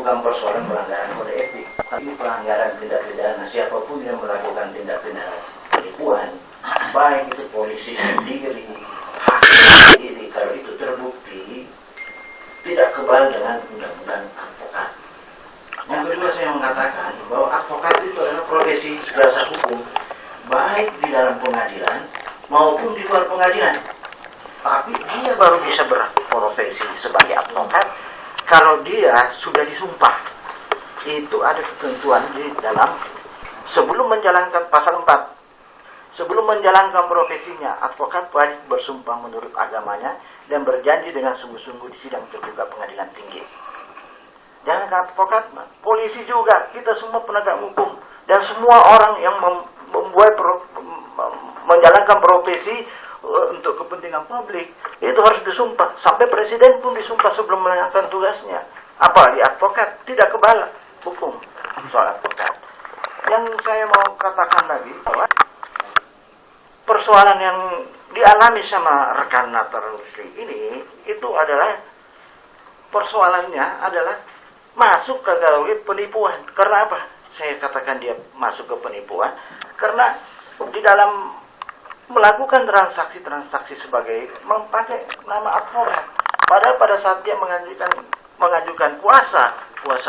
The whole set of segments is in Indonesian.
bukan persoalan pelanggaran kode etik, tapi pelanggaran tindak pidana. Siapapun yang melakukan tindak pidana penipuan, baik itu polisi sendiri, hakim sendiri, kalau itu terbukti tidak kebal dengan undang-undang advokat. Yang kedua, saya mengatakan bahwa advokat itu adalah profesi jasa hukum, baik di dalam pengadilan maupun di luar pengadilan. Tapi dia baru bisa berprofesi sebagai advokat kalau dia sudah disumpah. Itu ada ketentuan di dalam sebelum menjalankan pasal 4. Sebelum menjalankan profesinya, advokat wajib bersumpah menurut agamanya dan berjanji dengan sungguh-sungguh di sidang terbuka pengadilan tinggi. Jangan advokat, polisi juga, kita semua penegak hukum dan semua orang yang menjalankan profesi untuk kepentingan publik itu harus disumpah. Sampai presiden pun disumpah sebelum menjalankan tugasnya. Apalagi advokat, tidak kebal hukum soal advokat. Yang saya mau katakan lagi bahwa persoalan yang dialami sama rekan Natar Rusli ini itu adalah persoalannya adalah masuk ke galeri penipuan. Karena apa? Saya katakan dia masuk ke penipuan karena di dalam melakukan transaksi-transaksi sebagai memakai nama advokat. Padahal pada saat dia mengajukan kuasa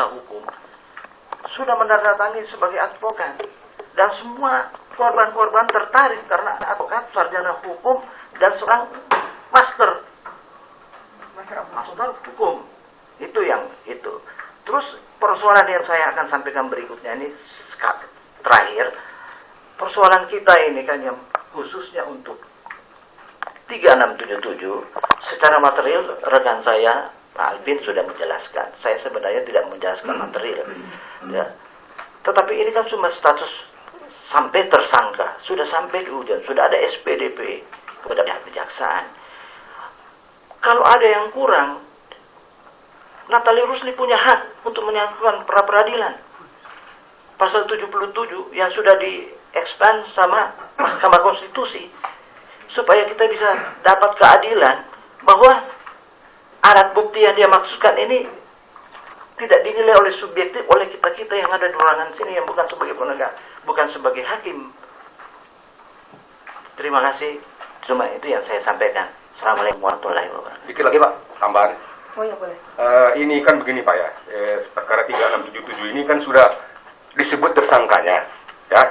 hukum sudah menandatangani sebagai advokat, dan semua korban-korban tertarik karena advokat, sarjana hukum, dan seorang master hukum. Itu yang itu. Terus persoalan yang saya akan sampaikan berikutnya ini terakhir. Persoalan kita ini kan yang khususnya untuk 3677 secara material rekan saya Pak Alvin sudah menjelaskan. Saya sebenarnya tidak menjelaskan material, ya. Tetapi ini kan cuma status sampai tersangka, sudah sampai di ujung, sudah ada SPDP kepada pihak kejaksaan. Kalau ada yang kurang, Natalie Rusli punya hak untuk menyampaikan pra peradilan. Pasal 77 yang sudah di-expand sama Mahkamah Konstitusi supaya kita bisa dapat keadilan bahwa alat bukti yang dia maksudkan ini tidak dinilai oleh subjektif oleh kita-kita yang ada di ruangan sini yang bukan sebagai penegak, bukan sebagai hakim. Terima kasih. Cuma itu yang saya sampaikan. Assalamualaikum warahmatullahi wabarakatuh. Dikit lagi Pak, tambahan. Oh ya boleh. Ini kan begini Pak ya, perkara 3677 ini kan sudah disebut tersangkanya, ya.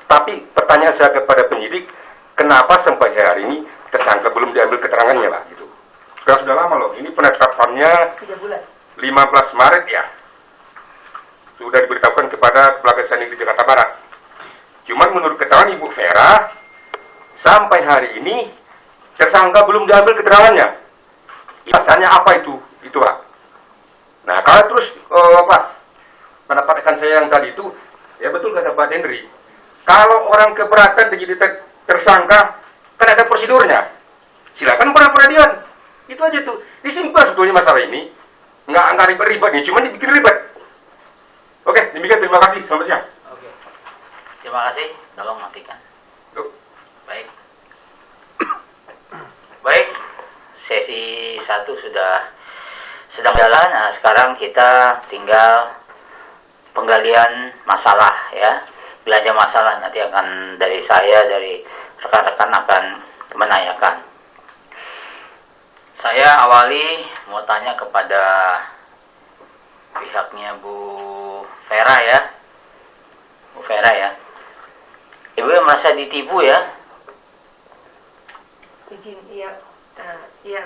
Tapi pertanyaan saya kepada penyidik, kenapa sampai hari ini tersangka belum diambil keterangannya Pak? Gitu. Sudah lama loh. Ini penetapannya 3 bulan. 15 Maret ya. Sudah diberitahukan kepada Kepala Kejaksaan Negeri Jakarta Barat. Cuman menurut keterangan Ibu Vera, sampai hari ini tersangka belum diambil keterangannya. Alasannya apa itu? Itu Pak. Nah, kalau terus pendapat rekan saya yang tadi itu, ya betul kata Pak Henry. Kalau orang keberatan jadi tersangka, kan ada prosedurnya. Silakan pra peradilan. Itu aja tuh. Disimpel sebetulnya masalah ini. Nggak ribet-ribet nih, cuma dibikin ribet. Oke, demikian, terima kasih. Selamat siang. Oke. Terima kasih. Tolong matikan. Baik. Baik. Sesi 1 sudah sedang jalan. Nah, sekarang kita tinggal penggalian masalah ya. Belanja masalah nanti akan dari saya, dari rekan-rekan akan menanyakan. Saya awali mau tanya kepada pihaknya Bu Vera ya. Bu Vera ya. Ibu yang merasa ditipu ya? Izin, iya. Iya,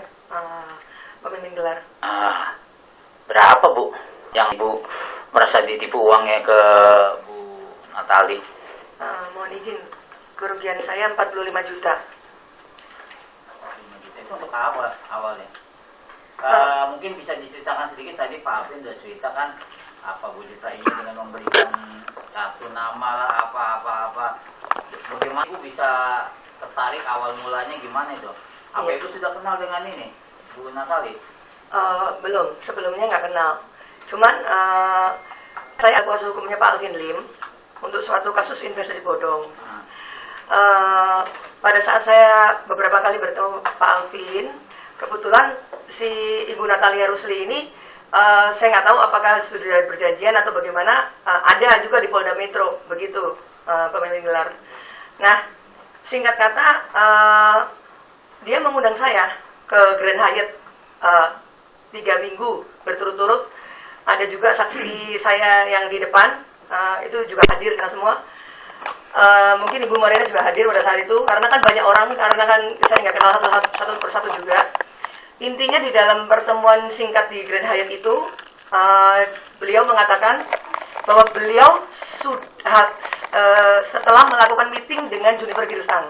pemimpin gelar. Berapa Bu yang Ibu merasa ditipu uangnya ke Bu Natalie? Mohon izin, kerugian saya 45 juta. Itu untuk apa awalnya? Mungkin bisa diceritakan sedikit. Tadi Pak Alvin sudah ceritakan apa Bu Dita ini dengan memberikan kartu nama lah, apa. Bagaimana Ibu bisa tertarik awal mulanya gimana itu? Apa Itu sudah kenal dengan ini Bu Natalie? Belum, sebelumnya nggak kenal. Cuman saya kuasa hukumnya Pak Alvin Lim untuk suatu kasus investasi bodong. Pada saat saya beberapa kali bertemu Pak Alvin, kebetulan si Ibu Natalia Rusli ini saya nggak tahu apakah sudah berjanjian atau bagaimana. Ada juga di Polda Metro begitu, pemilik gelar. Nah, singkat kata, dia mengundang saya ke Grand Hyatt 3 minggu berturut-turut. Ada juga saksi saya yang di depan, itu juga hadir karena semua. Mungkin Ibu Mariana juga hadir pada saat itu, karena kan banyak orang, karena kan saya nggak kenal satu persatu juga. Intinya di dalam pertemuan singkat di Grand Hyatt itu, beliau mengatakan bahwa beliau sudah setelah melakukan meeting dengan Junifer Girsang.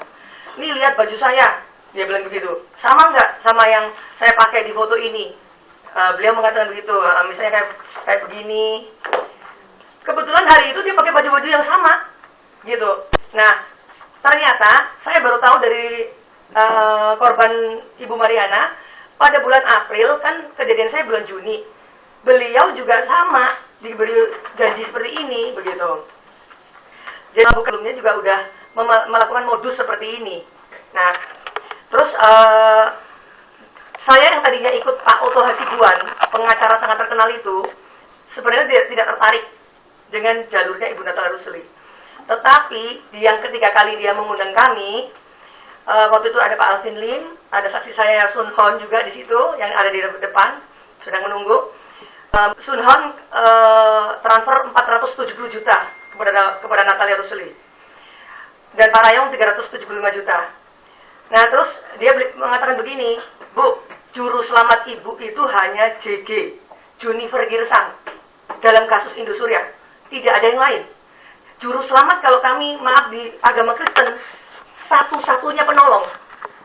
Ini lihat baju saya, dia bilang begitu. Sama nggak sama yang saya pakai di foto ini? Beliau mengatakan begitu, misalnya kayak begini. Kebetulan hari itu dia pakai baju-baju yang sama, gitu. Nah, ternyata saya baru tahu dari korban Ibu Mariana, pada bulan April, kan kejadian saya bulan Juni, beliau juga sama diberi janji seperti ini, begitu. Jadi sebelumnya juga udah melakukan modus seperti ini. Nah, terus saya yang tadinya ikut Pak Oto Hasibuan, pengacara sangat terkenal itu, sebenarnya tidak tertarik dengan jalurnya Ibu Nathalia Rusli. Tetapi yang ketiga kali dia mengundang kami, waktu itu ada Pak Alvin Lim, ada saksi saya Sun Hon juga di situ yang ada di depan sedang menunggu. Sun Hon transfer 470 juta kepada Nathalia Rusli dan Pak Rayong 375 juta. Nah, terus dia mengatakan begini, Bu, juru selamat Ibu itu hanya JG, Junifer Girsang dalam kasus Indosuria, tidak ada yang lain. Juru selamat kalau kami, maaf, di agama Kristen, satu-satunya penolong,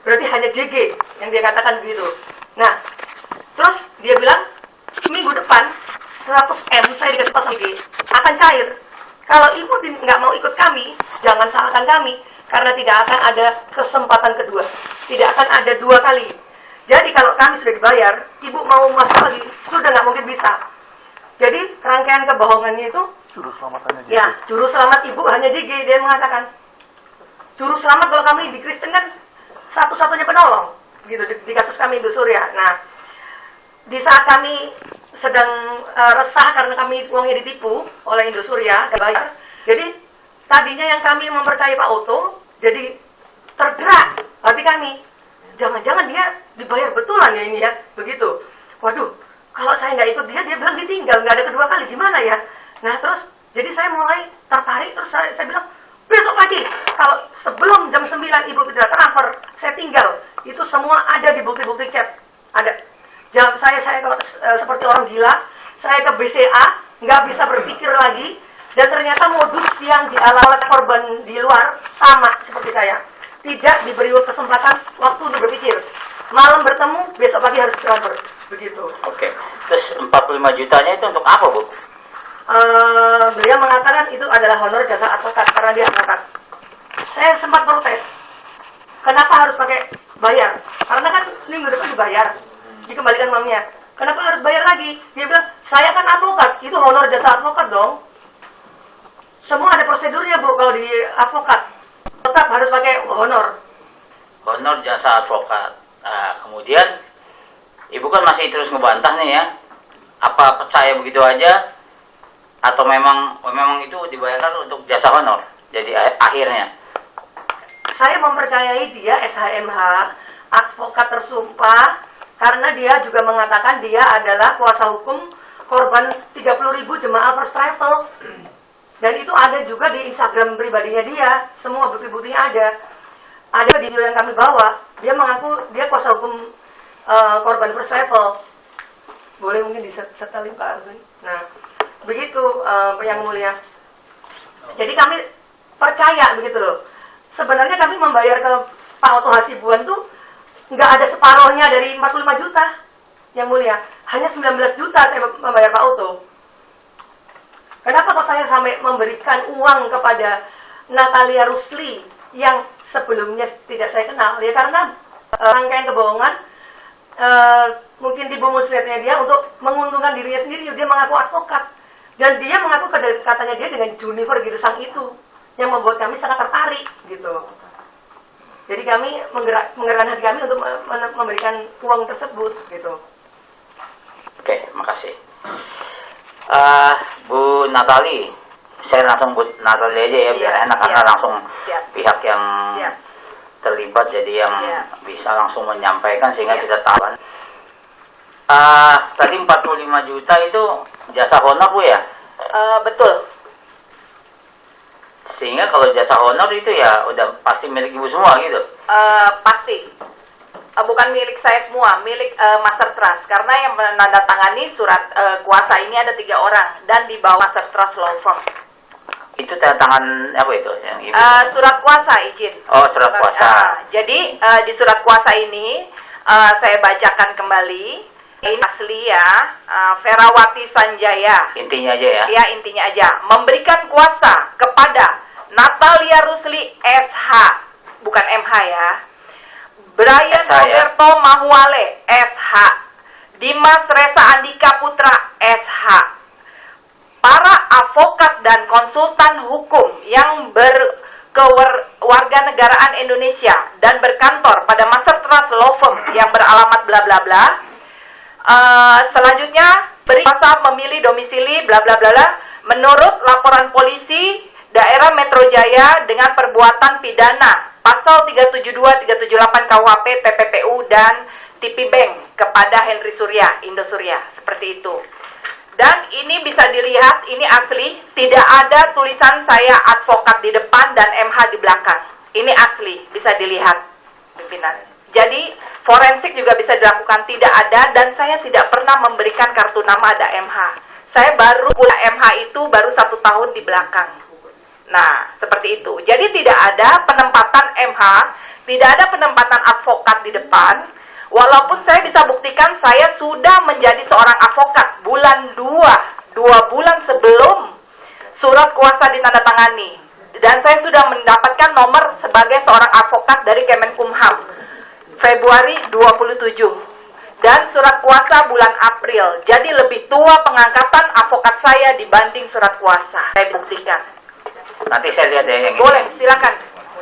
berarti hanya JG yang dia katakan begitu. Nah, terus dia bilang, minggu depan 100M saya dikasih pasang JG akan cair. Kalau Ibu nggak mau ikut kami, jangan salahkan kami, karena tidak akan ada kesempatan kedua, tidak akan ada 2 kali. Jadi kalau kami sudah dibayar, Ibu mau masuk lagi, sudah nggak mungkin bisa. Jadi rangkaian kebohongannya itu, Juru selamat hanya ya, juru selamat Ibu hanya JG, dia mengatakan. Juru selamat kalau kami di Kristen kan satu-satunya penolong, gitu, di kasus kami Indosuria. Nah, di saat kami sedang resah karena kami uangnya ditipu oleh Indosuria, bayar. Jadi tadinya yang kami mempercayai Pak Oto, jadi tergerak hati kami. Jangan-jangan dia dibayar betulan ya ini ya, begitu. Waduh, kalau saya nggak ikut dia bilang ditinggal, nggak ada kedua kali, gimana ya? Nah, terus jadi saya mulai tertarik, terus saya bilang, besok pagi, kalau sebelum jam 9 Ibu tidak transfer, saya tinggal. Itu semua ada di bukti-bukti chat. Ada. Saya kalau seperti orang gila, saya ke BCA, nggak bisa berpikir lagi, dan ternyata modus yang dialami korban di luar sama seperti saya. Tidak diberi kesempatan waktu untuk berpikir. Malam bertemu, besok pagi harus transfer. Begitu. Oke. Terus 45 jutanya itu untuk apa, Bu? Beliau mengatakan itu adalah honor jasa advokat karena dia advokat. Saya sempat protes. Kenapa harus pakai bayar? Karena kan minggu depan dibayar, dikembalikan uangnya. Kenapa harus bayar lagi? Dia bilang, saya kan advokat, itu honor jasa advokat dong. Semua ada prosedurnya, Bu, kalau di advokat. Tetap harus pakai honor. Honor jasa advokat. Nah, kemudian Ibu kan masih terus ngebantah nih ya. Apa percaya begitu aja? Atau memang itu dibayarkan untuk jasa honor? Jadi akhirnya Saya mempercayai dia SHMH, advokat tersumpah, karena dia juga mengatakan dia adalah kuasa hukum korban 30.000 jemaah First Travel. Dan itu ada juga di Instagram pribadinya dia, semua bukti-buktinya ada. Ada video yang kami bawa, dia mengaku dia kuasa hukum korban First Travel. Boleh mungkin disetelin Pak Arvin. Nah, begitu Yang Mulia. Jadi kami percaya begitu loh. Sebenarnya kami membayar ke Pak Oto Hasibuan tuh nggak ada separohnya dari 45 juta, Yang Mulia. Hanya 19 juta saya membayar Pak Oto. Kenapa kok saya sampai memberikan uang kepada Nathalia Rusli yang sebelumnya tidak saya kenal? Ya karena rangkaian kebohongan, mungkin tipu muslihatnya dia untuk menguntungkan dirinya sendiri. Dia mengaku advokat. Dan dia mengaku katanya dia dengan Junifer Girsang itu yang membuat kami sangat tertarik gitu. Jadi kami menggerakkan hati kami untuk memberikan uang tersebut gitu. Oke, makasih. Bu Natali, saya langsung Bu Natali aja ya, biar Iya, enak karena siap. langsung Siap. pihak yang Siap. terlibat jadi yang Iya. bisa langsung menyampaikan sehingga Iya. kita tahu. Tadi 45 juta itu jasa honor Bu ya? Betul. Sehingga kalau jasa honor itu ya udah pasti milik Ibu semua gitu. Pasti. Bukan milik saya semua, milik Master Trust. Karena yang menandatangani surat kuasa ini ada 3 orang dan di bawah Master Trust Law Firm. Itu tanda tangan apa itu yang Ibu? Surat kuasa izin. Oh, surat kuasa. Jadi di surat kuasa ini saya bacakan kembali. Ini asli ya, Ferawati Sanjaya. Intinya aja ya. Ya, intinya aja. Memberikan kuasa kepada Natalia Rusli SH, bukan MH ya. Brian SH ya. Roberto Mahuale SH. Dimas Resa Andika Putra SH. Para advokat dan konsultan hukum yang berkewarganegaraan Indonesia dan berkantor pada Master Trust Law Firm yang beralamat bla bla bla. Selanjutnya beri kuasa memilih domisili bla bla bla bla menurut laporan polisi daerah Metro Jaya dengan perbuatan pidana pasal 372 378 KUHP TPPU dan TP Bank kepada Henry Surya Indosurya, seperti itu. Dan ini bisa dilihat, ini asli, tidak ada tulisan saya advokat di depan dan MH di belakang. Ini asli, bisa dilihat pimpinan. Jadi forensik juga bisa dilakukan, tidak ada, dan saya tidak pernah memberikan kartu nama ada MH. Saya baru kuliah MH itu baru 1 tahun di belakang. Nah, seperti itu. Jadi tidak ada penempatan MH, tidak ada penempatan advokat di depan. Walaupun saya bisa buktikan saya sudah menjadi seorang advokat bulan 2 bulan sebelum surat kuasa ditandatangani. Dan saya sudah mendapatkan nomor sebagai seorang advokat dari Kemenkumham. Februari 27 dan surat kuasa bulan April. Jadi lebih tua pengangkatan advokat saya dibanding surat kuasa. Saya buktikan. Nanti saya lihat ya yang Boleh, ini. silakan.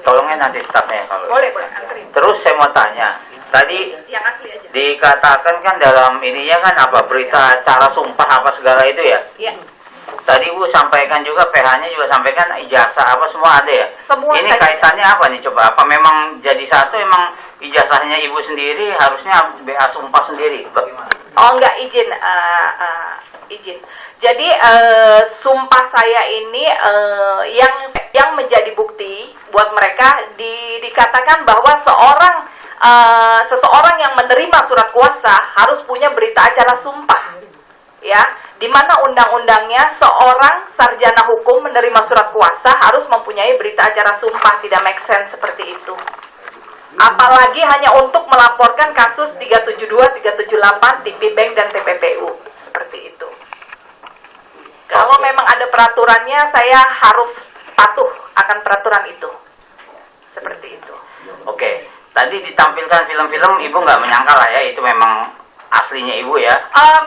Tolongnya nanti stafnya kalau. Boleh, anterin. Terus saya mau tanya, tadi Yang asli aja. dikatakan kan dalam ininya kan apa berita cara sumpah apa segala itu ya. Iya. Tadi Bu sampaikan juga, PH-nya juga sampaikan ijazah apa semua ada ya. Semua Ini saya- kaitannya apa nih coba? Apa memang jadi satu emang ijazahnya Ibu sendiri harusnya BA sumpah sendiri? Bagaimana? Oh enggak, izin. Izin. Jadi sumpah saya ini yang menjadi bukti buat mereka dikatakan bahwa seseorang yang menerima surat kuasa harus punya berita acara sumpah. Ya, di mana undang-undangnya seorang sarjana hukum menerima surat kuasa harus mempunyai berita acara sumpah, tidak make sense seperti itu. Apalagi hanya untuk melaporkan kasus 372, 378, TP Bank dan TPPU, seperti itu. Kalau memang ada peraturannya, saya harus patuh akan peraturan itu. Seperti itu. Oke, tadi ditampilkan film-film Ibu nggak menyangka lah ya itu memang aslinya Ibu ya?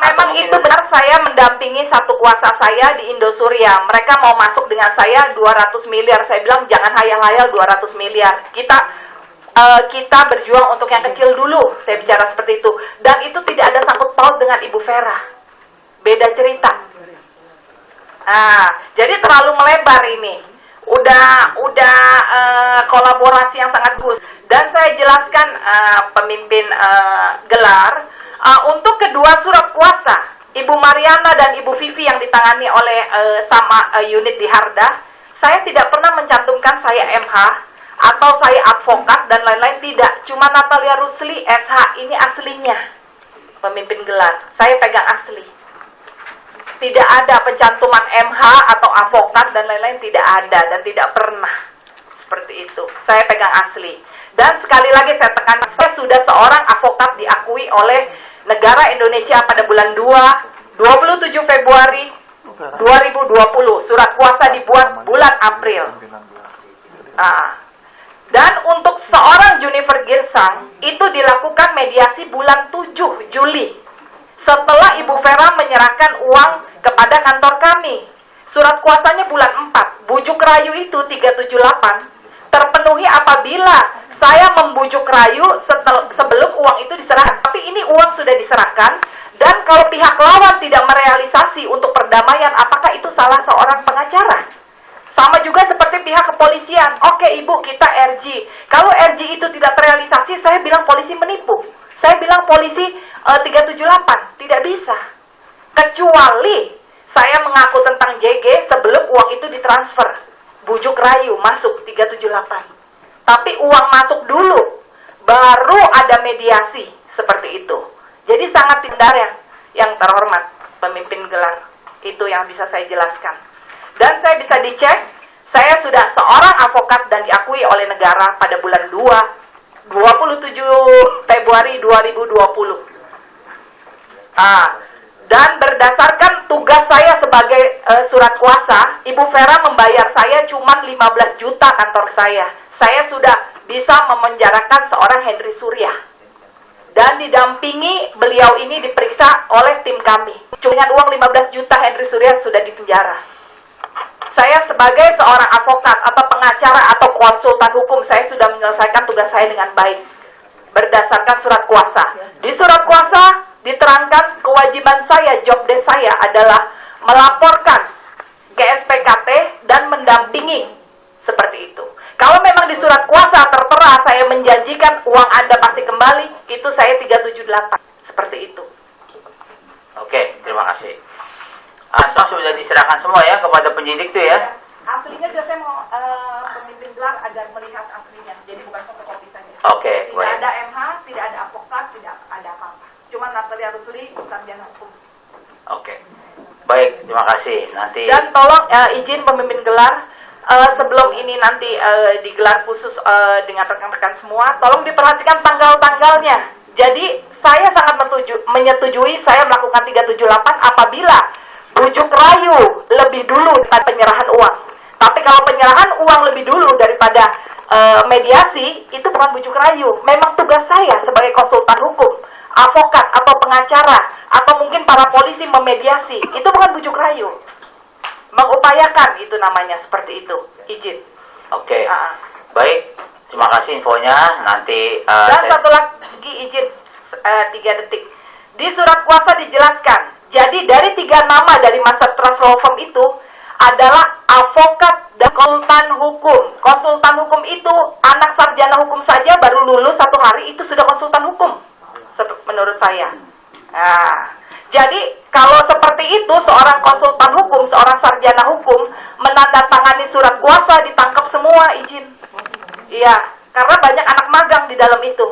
Memang mungkin- itu benar, saya mendampingi satu kuasa saya di Indosurya. Mereka mau masuk dengan saya 200 miliar. Saya bilang jangan hayal-hayal 200 miliar. Kita berjuang untuk yang kecil dulu. Saya bicara seperti itu. Dan itu tidak ada sangkut paut dengan Ibu Vera. Beda cerita. Jadi terlalu melebar ini. Udah kolaborasi yang sangat bagus. Dan saya jelaskan pemimpin gelar untuk kedua surat kuasa Ibu Mariana dan Ibu Vivi yang ditangani oleh sama unit di Harda, saya tidak pernah mencantumkan saya MH atau saya advokat dan lain-lain, tidak. Cuma Natalia Rusli SH ini aslinya pemimpin gelar. Saya pegang asli. Tidak ada pencantuman MH atau advokat dan lain-lain, tidak ada dan tidak pernah seperti itu. Saya pegang asli. Dan sekali lagi saya tekan, saya sudah seorang advokat diakui oleh negara Indonesia pada bulan 27 Februari 2020. Surat kuasa dibuat bulan April. Dan untuk seorang Junifer Girsang itu dilakukan mediasi bulan 7 Juli. Setelah Ibu Vera menyerahkan uang kepada kantor kami. Surat kuasanya bulan 4. Bujuk rayu itu 378 terpenuhi apabila saya membujuk rayu sebelum uang itu diserahkan. Tapi ini uang sudah diserahkan, dan kalau pihak lawan tidak merealisasikan terrealisasi untuk perdamaian, apakah itu salah seorang pengacara? Sama juga seperti pihak kepolisian. Oke Ibu, kita RG. Kalau RG itu tidak terrealisasi, saya bilang polisi menipu. Saya bilang polisi 378. Tidak bisa. Kecuali saya mengaku tentang JG sebelum uang itu ditransfer. Bujuk rayu masuk 378. Tapi uang masuk dulu, baru ada mediasi seperti itu. Jadi sangat tindak yang terhormat, pemimpin gelar. Itu yang bisa saya jelaskan. Dan saya bisa dicek, saya sudah seorang avokat dan diakui oleh negara pada bulan 27 Februari 2020. Dan berdasarkan tugas saya sebagai surat kuasa, Ibu Vera membayar saya cuma 15 juta kantor saya. Saya sudah bisa memenjarakan seorang Henry Surya. Dan didampingi beliau ini diperiksa oleh tim kami. Cuma dengan uang 15 juta Henry Surya sudah dipenjara. Saya sebagai seorang avokat atau pengacara atau konsultan hukum, saya sudah menyelesaikan tugas saya dengan baik. Berdasarkan surat kuasa. Di surat kuasa diterangkan kewajiban saya, job desk saya adalah melaporkan ke SPKT dan mendampingi. Seperti itu. Kalau memang di surat kuasa tertera saya menjanjikan uang Anda pasti kembali, itu saya 378. Seperti itu. Oke, terima kasih. Asal sudah diserahkan semua ya kepada penyidik tuh ya. Aslinya juga saya mau pemimpin gelar agar melihat aslinya, jadi bukan fotokopi saja. Oke, Tidak baik. ada MH, tidak ada advokat, tidak ada apa-apa. Cuma Natalia Rusuli, sarjana hukum. Oke. Baik, terima kasih. Nanti Dan tolong izin pemimpin gelar, sebelum ini nanti digelar khusus dengan rekan-rekan semua, tolong diperhatikan tanggal-tanggalnya. Jadi saya sangat menyetujui saya melakukan 378 apabila bujuk rayu lebih dulu daripada penyerahan uang. Tapi kalau penyerahan uang lebih dulu daripada mediasi, itu bukan bujuk rayu. Memang tugas saya sebagai konsultan hukum, avokat atau pengacara, atau mungkin para polisi memediasi, itu bukan bujuk rayu. Mengupayakan itu namanya, seperti itu. Izin. Oke. Baik, terima kasih infonya. Nanti Dan satu lagi izin 3 detik. Di surat kuasa dijelaskan, jadi dari 3 nama dari Master Trust Law Firm itu adalah avokat dan konsultan hukum. Konsultan hukum itu anak sarjana hukum saja baru lulus 1 hari itu sudah konsultan hukum, menurut saya. Nah, jadi kalau seperti itu seorang konsultan hukum, seorang sarjana hukum menandatangani surat kuasa ditangkap semua izin. Iya, karena banyak anak magang di dalam itu.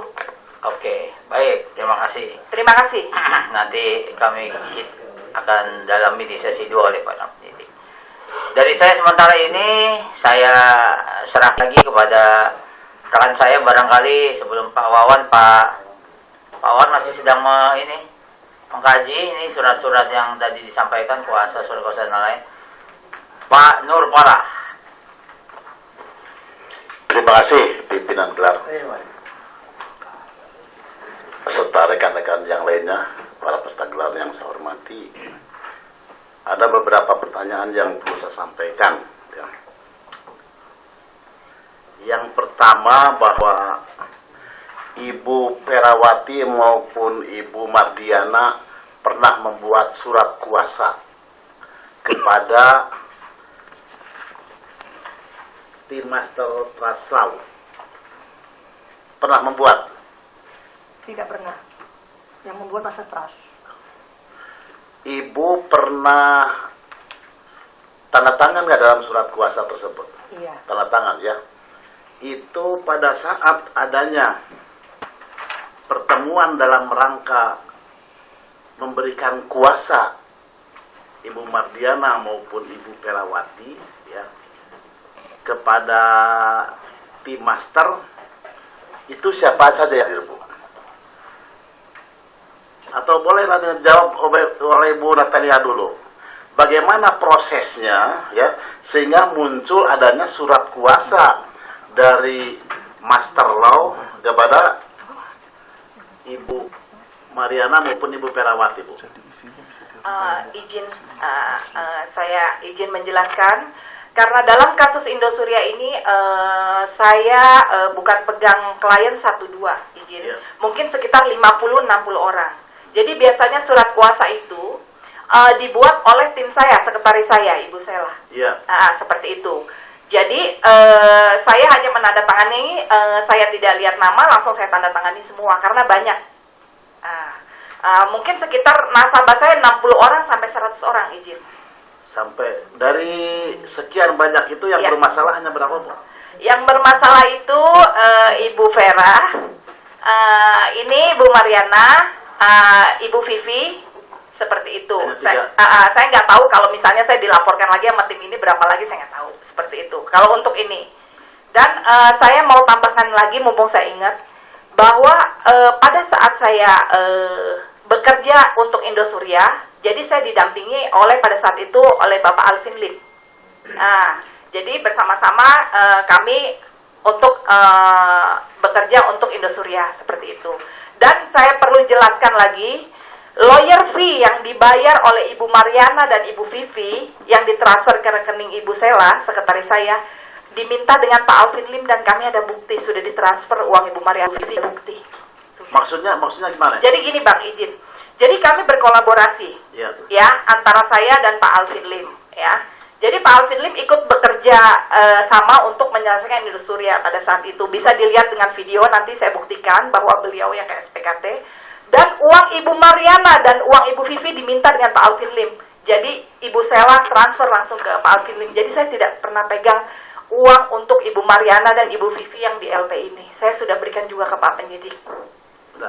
Oke, baik, terima kasih. Terima kasih. Nanti kami akan dalami di sesi 2 oleh Pak penyidik. Dari saya sementara ini, saya serah lagi kepada rekan saya barangkali sebelum Pak Wawan. Pak Wawan masih sedang mengkaji ini surat-surat yang tadi disampaikan kuasa surat kuasa dan lain. Pak Nur Parah. Terima kasih pimpinan gelar serta rekan-rekan yang lainnya, para peserta gelar yang saya hormati. Ada beberapa pertanyaan yang perlu saya sampaikan. Ya. Yang pertama bahwa Ibu Perawati maupun Ibu Mardiana pernah membuat surat kuasa kepada tim Master Trust Law. Pernah membuat? Tidak pernah. Yang membuat Master Trust. Ibu pernah tanda tangan nggak dalam surat kuasa tersebut? Iya. Tanda tangan ya. Itu pada saat adanya pertemuan dalam rangka memberikan kuasa Ibu Mardiana maupun Ibu Perawati ya kepada tim master, itu siapa saja ya Ibu? Atau bolehlah dijawab oleh Bu Natalia dulu. Bagaimana prosesnya ya sehingga muncul adanya surat kuasa dari Master Law kepada Ibu Mariana maupun Ibu Perawati, Bu? Saya izin menjelaskan karena dalam kasus Indosuria ini saya bukan pegang klien 1-2 izin, mungkin sekitar 50-60 orang. Jadi biasanya surat kuasa itu dibuat oleh tim saya, sekretaris saya, Ibu Sela. Iya. Seperti itu. Jadi saya hanya menandatangani, saya tidak lihat nama, langsung saya tanda tangani semua karena banyak. Mungkin sekitar nasabah saya 60 orang sampai 100 orang izin. Sampai dari sekian banyak itu yang Ya. bermasalah hanya berapa, Bu? Yang bermasalah itu Ibu Vera, ini Bu Mariana, Ibu Vivi, seperti itu. Saya nggak tahu kalau misalnya saya dilaporkan lagi sama tim ini berapa lagi, saya nggak tahu. Seperti itu. Kalau untuk ini. Dan saya mau tambahkan lagi, mumpung saya ingat, bahwa pada saat saya bekerja untuk Indosuria, jadi saya didampingi pada saat itu oleh Bapak Alvin Lim. Jadi bersama-sama kami untuk bekerja untuk Indosuria seperti itu. Dan saya perlu jelaskan lagi, lawyer fee yang dibayar oleh Ibu Mariana dan Ibu Vivi yang ditransfer ke rekening Ibu Sela, sekretaris saya, diminta dengan Pak Alvin Lim dan kami ada bukti sudah ditransfer uang Ibu Mariana Vivi, bukti. Maksudnya gimana? Jadi gini Bang, izin. Jadi kami berkolaborasi, ya, antara saya dan Pak Alvin Lim, ya. Jadi Pak Alvin Lim ikut bekerja sama untuk menyelesaikan Indosuria pada saat itu. Bisa dilihat dengan video, nanti saya buktikan bahwa beliau yang ke SPKT. Dan uang Ibu Mariana dan uang Ibu Vivi diminta dengan Pak Alvin Lim. Jadi Ibu Sela transfer langsung ke Pak Alvin Lim. Jadi saya tidak pernah pegang uang untuk Ibu Mariana dan Ibu Vivi yang di LP ini. Saya sudah berikan juga ke Pak Penyidik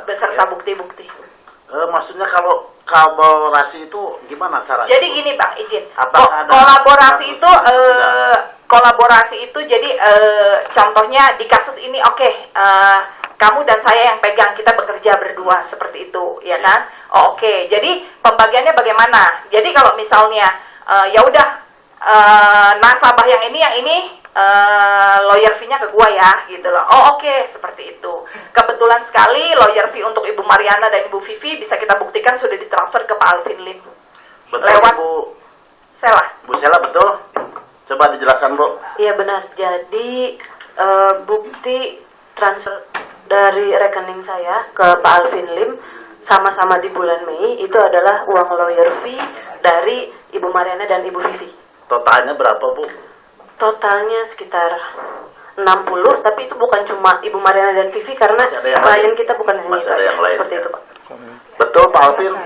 beserta bukti-bukti. Maksudnya kalau kolaborasi itu gimana caranya? Jadi gini Bang, izin. Apakah ada kolaborasi itu kolaborasi itu jadi contohnya di kasus ini kamu dan saya yang pegang, kita bekerja berdua seperti itu, ya kan? Oke. Jadi pembagiannya bagaimana? Jadi kalau misalnya ya udah nasabah yang ini lawyer fee-nya ke gua ya, gitu loh. Oke, seperti itu. Kebetulan sekali lawyer fee untuk Ibu Mariana dan Ibu Vivi bisa kita buktikan sudah ditransfer ke Pak Alvin Lim. Betul, Lewat Bu Sela. Bu Sela, betul? Coba dijelaskan, Bu. Iya benar. Jadi bukti transfer dari rekening saya ke Pak Alvin Lim sama-sama di bulan Mei itu adalah uang lawyer fee dari Ibu Mariana dan Ibu Vivi. Totalnya berapa, Bu? Totalnya sekitar 60, tapi itu bukan cuma Ibu Mariana dan Vivi karena klien kita bukan hanya Masih ada yang lain, seperti ya. itu, Pak. Betul, Pak Alvin?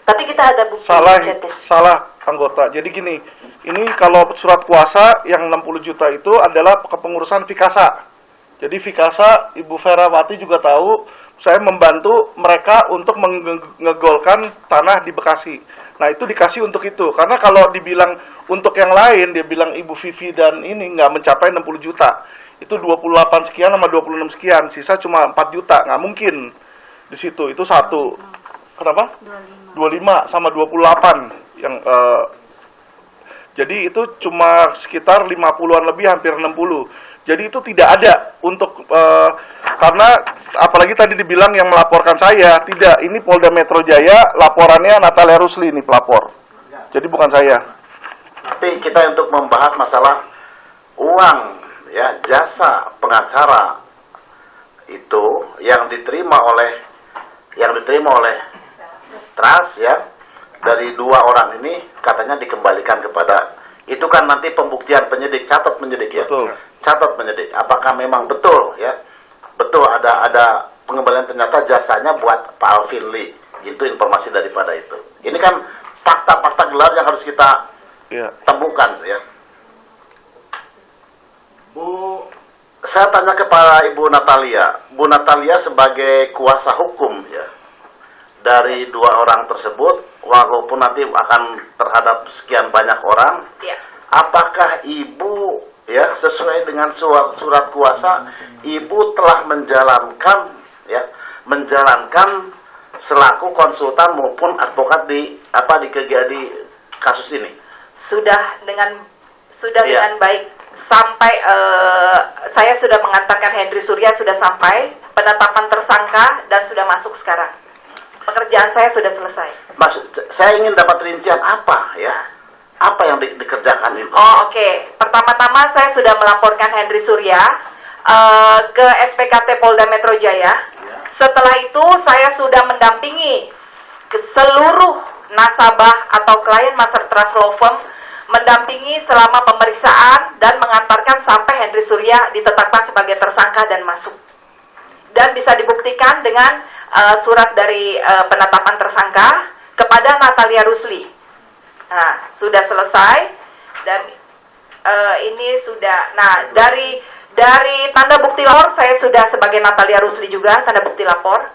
Tapi kita ada bukti chatnya. Salah anggota. Jadi gini, ini kalau surat kuasa yang 60 juta itu adalah kepengurusan Vikasa. Jadi Vikasa, Ibu Ferawati juga tahu, saya membantu mereka untuk mengegolkan tanah di Bekasi. Nah itu dikasih untuk itu, karena kalau dibilang untuk yang lain, dia bilang Ibu Vivi dan ini nggak mencapai 60 juta. Itu 28 sekian sama 26 sekian, sisa cuma 4 juta, nggak mungkin di situ. Itu satu. Kenapa? 25 sama 28 yang jadi itu cuma sekitar 50-an lebih, hampir 60. Jadi itu tidak ada untuk karena apalagi tadi dibilang yang melaporkan saya, tidak, ini Polda Metro Jaya, laporannya Natalia Rusli ini pelapor. Jadi bukan saya. Tapi kita untuk membahas masalah uang, ya, jasa pengacara itu yang diterima oleh Trust, ya, dari dua orang ini katanya dikembalikan kepada, itu kan nanti pembuktian penyidik, catat penyidik, ya. Betul. Catat penyidik. Apakah memang betul, ya? Betul ada pengembalian, ternyata jasanya buat Pak Alvin Lee. Itu informasi daripada itu. Ini kan fakta-fakta gelar yang harus kita temukan, ya. Bu, saya tanya kepada Ibu Natalia. Bu Natalia sebagai kuasa hukum, ya, dari dua orang tersebut, walaupun nanti akan terhadap sekian banyak orang, apakah Ibu, ya, sesuai dengan surat kuasa, Ibu telah menjalankan selaku konsultan maupun advokat di kasus ini? Sudah dengan baik. Sampai saya sudah mengantarkan Henry Surya, sudah sampai penetapan tersangka dan sudah masuk sekarang. Pekerjaan saya sudah selesai. Saya ingin dapat rincian apa, ya? Apa yang dikerjakan itu? Oke. Pertama-tama saya sudah melaporkan Henry Surya ke SPKT Polda Metro Jaya. Setelah itu saya sudah mendampingi ke seluruh nasabah atau klien Master Trust Law Firm mendampingi selama pemeriksaan dan mengantarkan sampai Henry Surya ditetapkan sebagai tersangka dan masuk. Dan bisa dibuktikan dengan surat dari penetapan tersangka kepada Natalia Rusli. Nah, sudah selesai dan ini sudah. Nah, dari tanda bukti lapor saya sudah sebagai Natalia Rusli juga tanda bukti lapor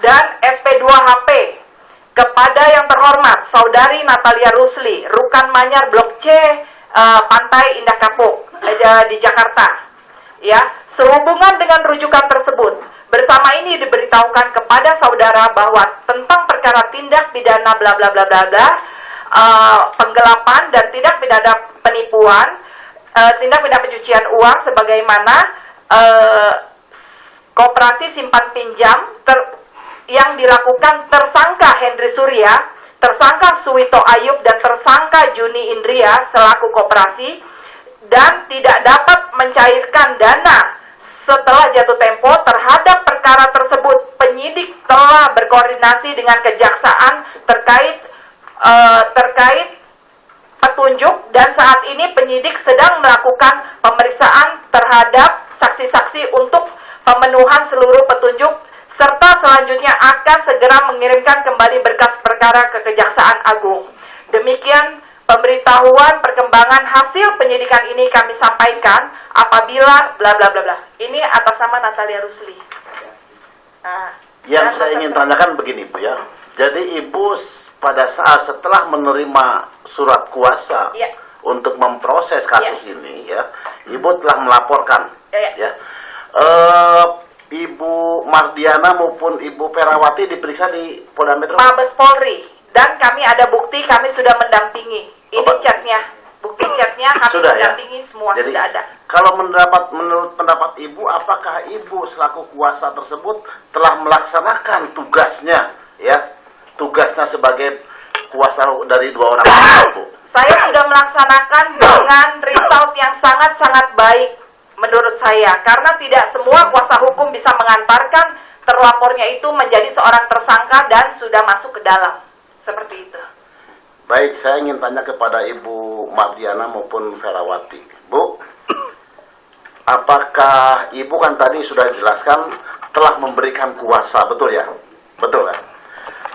dan SP2HP kepada yang terhormat Saudari Natalia Rusli, Rukan Manyar Blok C, Pantai Indah Kapuk di Jakarta. Ya, sehubungan dengan rujukan tersebut, bersama ini diberitahukan kepada saudara bahwa tentang perkara tindak pidana bla bla bla bla bla, penggelapan dan tindak pidana penipuan, tindak pidana pencucian uang sebagaimana koperasi simpan pinjam yang dilakukan tersangka Henry Surya, tersangka Suwito Ayub dan tersangka Juni Indria selaku koperasi dan tidak dapat mencairkan dana setelah jatuh tempo terhadap perkara tersebut. Penyidik telah berkoordinasi dengan kejaksaan terkait petunjuk dan saat ini penyidik sedang melakukan pemeriksaan terhadap saksi-saksi untuk pemenuhan seluruh petunjuk serta selanjutnya akan segera mengirimkan kembali berkas perkara ke Kejaksaan Agung. Demikian pemberitahuan perkembangan hasil penyidikan ini kami sampaikan apabila bla bla bla bla. Ini atas nama Natalia Rusli. Nah, yang saya ingin tanyakan begini Bu ya. Jadi Ibu pada saat setelah menerima surat kuasa ya, untuk memproses kasus ini ya, Ibu telah melaporkan ya. Ibu Mardiana maupun Ibu Ferawati diperiksa di Polda Metro Mabes Polri dan kami ada bukti, kami sudah mendampingi. Ini chatnya, bukti chatnya kami sudah, mendampingi ya? Semua. Jadi, sudah ada. Kalau menurut pendapat Ibu, apakah Ibu selaku kuasa tersebut telah melaksanakan tugasnya ya, tugasnya sebagai kuasa dari dua orang Bu? Saya sudah melaksanakan dengan result yang sangat-sangat baik menurut saya, karena tidak semua kuasa hukum bisa mengantarkan terlapornya itu menjadi seorang tersangka dan sudah masuk ke dalam. Seperti itu. Baik, saya ingin tanya kepada Ibu Mardiana maupun Ferawati. Bu, apakah Ibu kan tadi sudah dijelaskan telah memberikan kuasa, betul ya? Betul kan?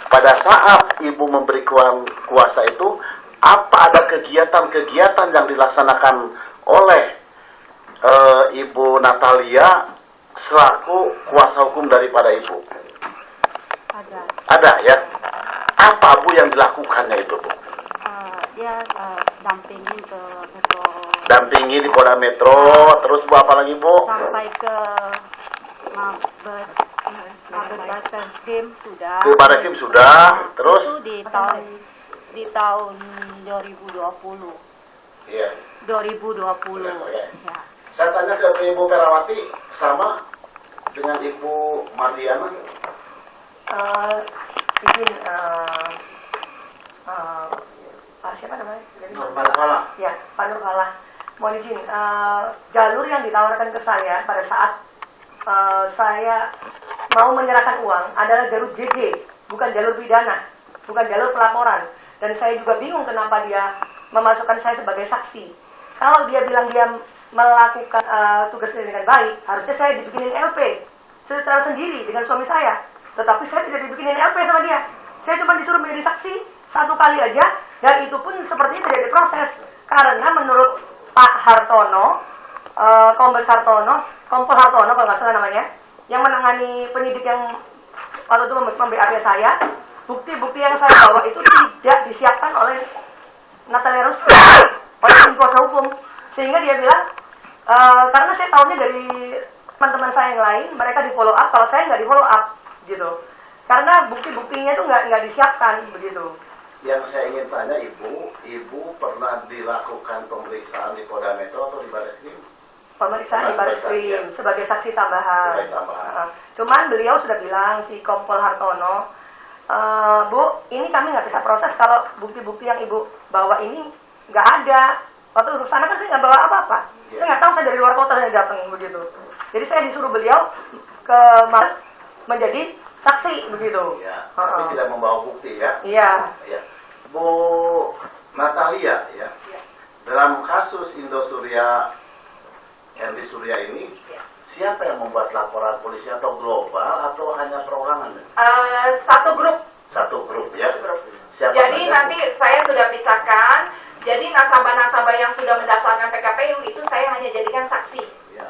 Pada saat Ibu memberikan kuasa itu, apa ada kegiatan-kegiatan yang dilaksanakan oleh Ibu Natalia selaku kuasa hukum daripada Ibu? Ada ya? Apa Bu yang dilakukannya itu Bu? Dia dampingi ke Metro. Dampingi di Polda Metro, terus Bu apa lagi Bu? Sampai ke Mabes Bareskrim sudah. Ke Bareskrim sudah, terus? Itu di tahun 2020. Iya. 2020. Ya. Ya. Saya tanya ke Ibu Ferawati sama dengan Ibu Mardiana. Izin siapa namanya? Pak Nurkala. Ya, Pak Nurkala. Mohon izin, jalur yang ditawarkan ke saya pada saat saya mau menyerahkan uang adalah jalur JG, bukan jalur pidana, bukan jalur pelaporan. Dan saya juga bingung kenapa dia memasukkan saya sebagai saksi. Kalau dia bilang dia melakukan tugasnya dengan baik, harusnya saya dibikinin LP secara sendiri dengan suami saya. Tetapi saya tidak dibikinin LP sama dia. Saya cuma disuruh menjadi saksi satu kali aja, dan itu pun sepertinya tidak diproses. Karena menurut Pak Hartono, Kompol Hartono kalau nggak salah namanya, yang menangani penyidik yang waktu itu mem-BAP saya, bukti-bukti yang saya bawa itu tidak disiapkan oleh Natalia Rusli, oleh tim kuasa hukum. Sehingga dia bilang, karena saya tahunya dari teman-teman saya yang lain, mereka di follow up, kalau saya nggak di follow up, gitu. Karena bukti-buktinya itu nggak disiapkan, begitu. Yang saya ingin tanya Ibu pernah dilakukan pemeriksaan di Polda Metro atau di Bareskrim? Pemeriksaan di Bareskrim sebagai saksi tambahan. Sebagai tambahan. Cuman beliau sudah bilang, si Kompol Hartono, Bu, ini kami nggak bisa proses kalau bukti-bukti yang Ibu bawa ini nggak ada. Waktu ke sana kan saya nggak bawa apa-apa. Saya nggak tahu, saya dari luar kota saya datang begitu. Jadi saya disuruh beliau ke menjadi saksi begitu. Ya, tapi tidak membawa bukti ya? Iya. Ya. Bu Natalia ya, dalam kasus Indosuria, Henry Surya ini, siapa yang membuat laporan polisi atau global atau hanya perorangan? Satu grup. Satu grup ya. Siapa Jadi saja? nanti saya sudah pisahkan. Jadi nasabah-nasabah yang sudah mendaftarkan PKPU itu saya hanya jadikan saksi. Ya.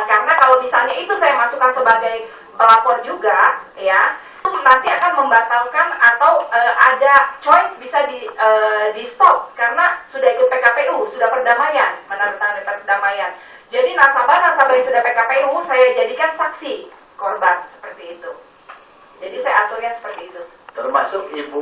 Karena kalau misalnya itu saya masukkan sebagai pelapor juga, ya, nanti akan membatalkan atau ada choice bisa di stop karena sudah ikut PKPU, sudah perdamaian, menandatangani perdamaian. Jadi nasabah-nasabah yang sudah PKPU saya jadikan saksi korban seperti itu. Jadi saya aturnya seperti itu. Termasuk Ibu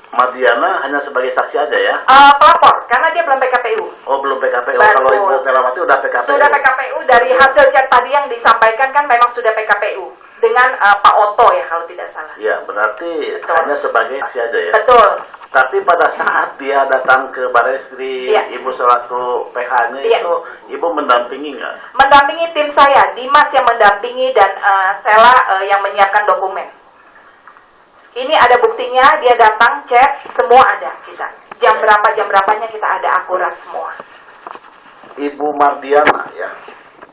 Mardiana hanya sebagai saksi aja ya? Pelapor, karena dia belum PKPU. Oh, belum PKPU. Betul. Kalau Ibu Ferawati udah PKPU. Sudah PKPU, dari hasil chat tadi yang disampaikan kan memang sudah PKPU dengan Pak Oto ya kalau tidak salah. Ya, berarti Betul. hanya sebagai saksi aja ya? Betul. Tapi pada saat dia datang ke Barreskrim, Iya. Ibu selaku PH-nya Iya. itu, Ibu mendampingi nggak? Mendampingi tim saya, Dimas yang mendampingi dan Sela yang menyiapkan dokumen. Ini ada buktinya, dia datang, chat, semua ada kita. Jam berapanya kita ada akurat semua. Ibu Mardiana ya,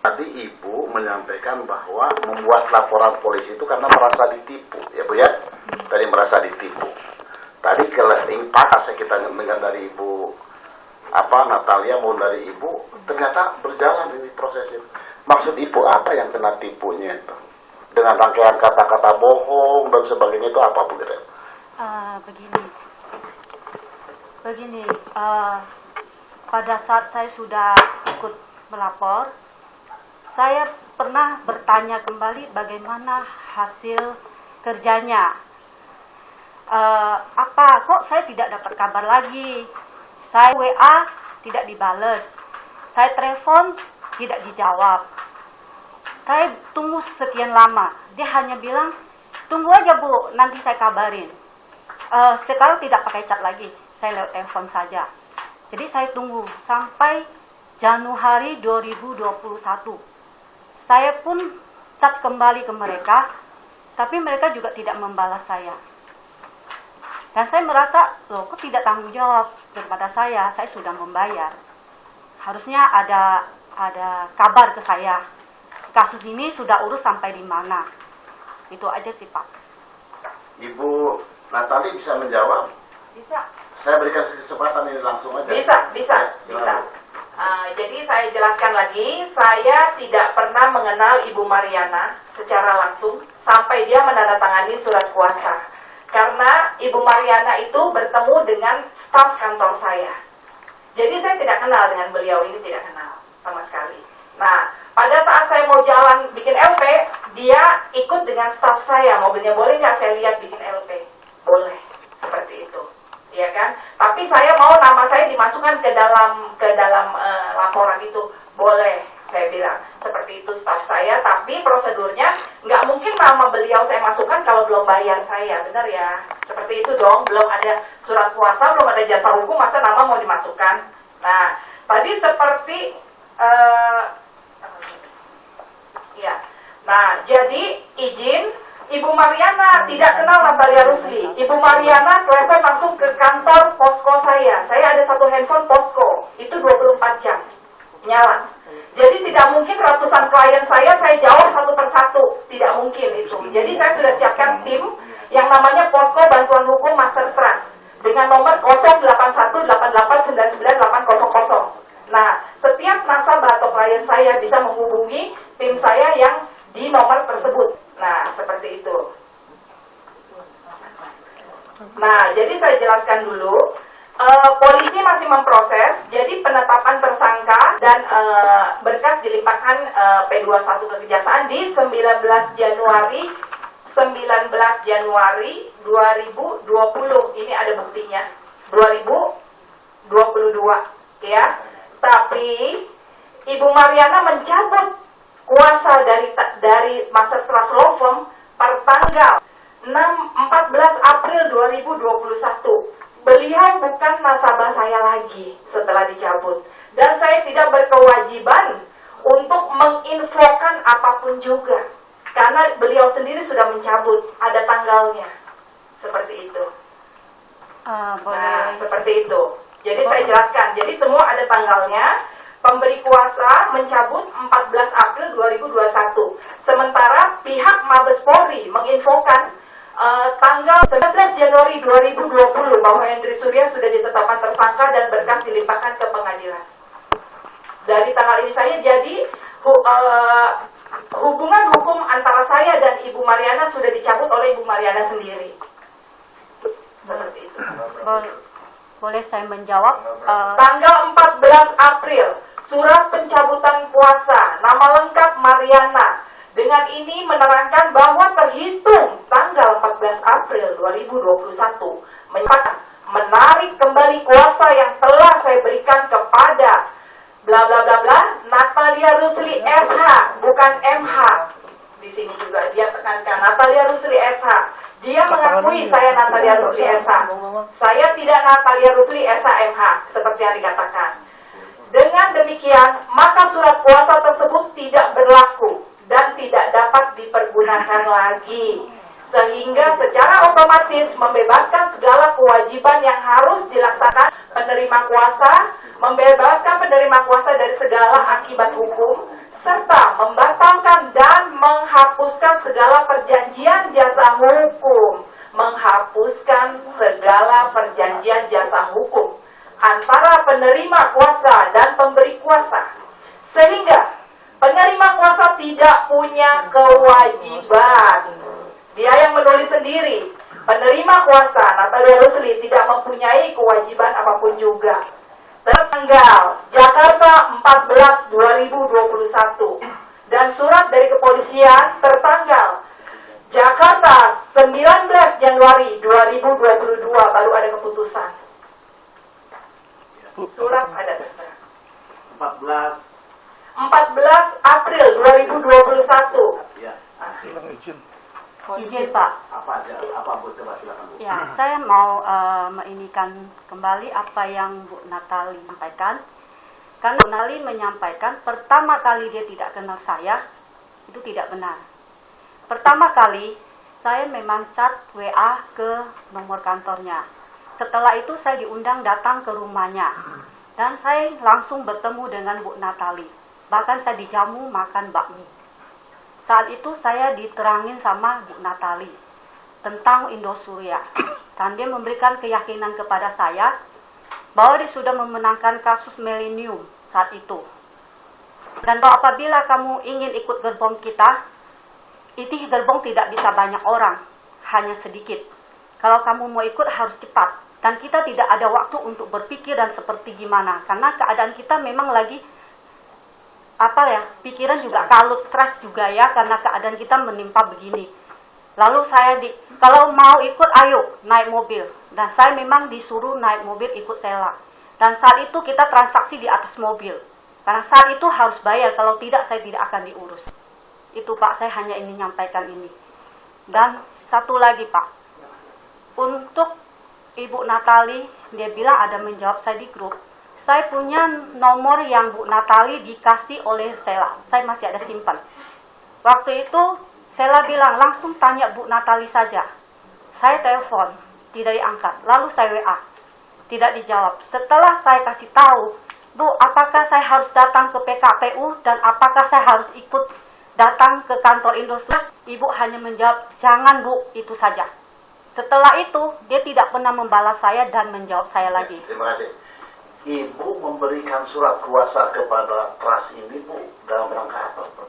tadi Ibu menyampaikan bahwa membuat laporan polisi itu karena merasa ditipu, ya Bu ya? Tadi merasa ditipu. Tadi pas kita dengar dari Ibu Natalia maupun dari Ibu, ternyata berjalan ini prosesnya. Maksud Ibu apa yang kena tipunya itu? Dengan rangkaian kata-kata bohong dan sebagainya itu apa Bu? Begini, pada saat saya sudah ikut melapor, saya pernah bertanya kembali bagaimana hasil kerjanya. Kok saya tidak dapat kabar lagi? Saya WA tidak dibales, saya telepon tidak dijawab. Saya tunggu sekian lama, dia hanya bilang, tunggu aja Bu, nanti saya kabarin. Sekarang tidak pakai chat lagi, saya lewat telepon saja. Jadi saya tunggu sampai Januari 2021. Saya pun chat kembali ke mereka, tapi mereka juga tidak membalas saya. Dan saya merasa, loh kok tidak tanggung jawab kepada saya sudah membayar. Harusnya ada kabar ke saya. Kasus ini sudah urus sampai di mana. Itu aja sih Pak. Ibu Natali bisa menjawab? Bisa. Saya berikan kesempatan ini langsung aja. Bisa. Jadi saya jelaskan lagi, saya tidak pernah mengenal Ibu Mariana secara langsung sampai dia menandatangani surat kuasa. Karena Ibu Mariana itu bertemu dengan staf kantor saya. Jadi saya tidak kenal dengan beliau ini, tidak kenal sama sekali. Nah, pada saat saya mau jalan bikin LP, dia ikut dengan staf saya. Mobilnya boleh nggak saya lihat bikin LP? Boleh, seperti itu. Ya kan? Tapi saya mau nama saya dimasukkan ke dalam laporan itu. Boleh, saya bilang. Seperti itu staf saya, tapi prosedurnya nggak mungkin nama beliau saya masukkan kalau belum bayar saya. Benar ya? Seperti itu dong, belum ada surat kuasa, belum ada jasa hukum, masa nama mau dimasukkan. Nah, tadi seperti ya. Nah, jadi izin Ibu Mariana tidak kenal Natalia Rusli. Ibu Mariana telepon langsung ke kantor posko saya. Saya ada satu handphone posko, itu 24 jam nyala. Jadi tidak mungkin ratusan klien saya jawab satu persatu, tidak mungkin itu. Jadi saya sudah siapkan tim yang namanya Posko Bantuan Hukum Master Trust dengan nomor 0818899800. Nah, setiap nasabah atau klien saya bisa menghubungi tim saya yang di nomor tersebut. Nah, seperti itu. Nah, jadi saya jelaskan dulu. Polisi masih memproses, jadi penetapan tersangka dan berkas dilimpahkan P21 ke Kejaksaan di 19 Januari 2020. Ini ada buktinya. 2022, ya. Tapi Ibu Mariana mencabut kuasa dari Master Trust Law Firm per tanggal 14 April 2021. Beliau bukan nasabah saya lagi setelah dicabut. Dan saya tidak berkewajiban untuk menginfokan apapun juga. Karena beliau sendiri sudah mencabut, ada tanggalnya. Seperti itu. Nah, seperti itu. Jadi saya jelaskan. Jadi semua ada tanggalnya. Pemberi kuasa mencabut 14 April 2021. Sementara pihak Mabes Polri menginfokan tanggal 19 Januari 2020 bahwa Henry Surya sudah ditetapkan tersangka dan berkas dilimpahkan ke pengadilan. Dari tanggal ini saja jadi hubungan hukum antara saya dan Ibu Mariana sudah dicabut oleh Ibu Mariana sendiri. Seperti itu. Boleh saya menjawab? Tanggal 14 April, surat pencabutan kuasa, nama lengkap Mariana. Dengan ini menerangkan bahwa terhitung tanggal 14 April 2021 menarik kembali kuasa yang telah saya berikan kepada bla bla bla bla Natalia Rusli SH, bukan MH. Di sini juga dia tekankan Natalia Rusli SH. Dia mengakui saya Natalia Rusli SH. Saya tidak Natalia Rusli SH MH seperti yang dikatakan. Dengan demikian, maka surat kuasa tersebut tidak berlaku dan tidak dapat dipergunakan lagi. Sehingga secara otomatis membebaskan segala kewajiban yang harus dilaksanakan penerima kuasa, membebaskan penerima kuasa dari segala akibat hukum, serta membatalkan dan menghapuskan segala perjanjian jasa hukum. Menghapuskan segala perjanjian jasa hukum antara penerima kuasa dan pemberi kuasa. Sehingga penerima kuasa tidak punya kewajiban. Dia yang menulis sendiri. Penerima kuasa Natalia Rusli tidak mempunyai kewajiban apapun juga. Tertanggal Jakarta 14 2021 dan surat dari kepolisian tertanggal Jakarta 19 Januari 2022 baru ada keputusan. Surat ada 14 April 2021. ya. Izin Pak. Apa Bu, coba silakan Bu. Ya, saya mau menginikan kembali apa yang Bu Natali sampaikan. Karena Bu Natali menyampaikan pertama kali dia tidak kenal saya, itu tidak benar. Pertama kali saya memang chat WA ke nomor kantornya. Setelah itu saya diundang datang ke rumahnya. Dan saya langsung bertemu dengan Bu Natali. Bahkan saya dijamu makan bakmi. Saat itu saya diterangin sama Bu Natali tentang Indosuria. Dan dia memberikan keyakinan kepada saya bahwa dia sudah memenangkan kasus Millennium saat itu. Dan bahwa apabila kamu ingin ikut gerbong kita, itu gerbong tidak bisa banyak orang, hanya sedikit. Kalau kamu mau ikut harus cepat. Dan kita tidak ada waktu untuk berpikir dan seperti gimana. Karena keadaan kita memang lagi pikiran juga kalut, stres juga ya, karena keadaan kita menimpa begini. Lalu saya kalau mau ikut ayo naik mobil, dan saya memang disuruh naik mobil ikut Sela. Dan saat itu kita transaksi di atas mobil, karena saat itu harus bayar, kalau tidak saya tidak akan diurus. Itu Pak, saya hanya ingin menyampaikan ini. Dan satu lagi Pak, untuk Ibu Natali, dia bilang ada menjawab saya di grup. Saya punya nomor yang Bu Natali dikasih oleh Sela. Saya masih ada simpan. Waktu itu Sela bilang langsung tanya Bu Natali saja. Saya telepon, tidak diangkat. Lalu saya WA, tidak dijawab. Setelah saya kasih tahu, Bu, apakah saya harus datang ke PKPU dan apakah saya harus ikut datang ke kantor industri? Ibu hanya menjawab, jangan Bu, itu saja. Setelah itu, dia tidak pernah membalas saya dan menjawab saya lagi. Terima kasih. Ibu memberikan surat kuasa kepada trust ini Bu dalam rangka apa?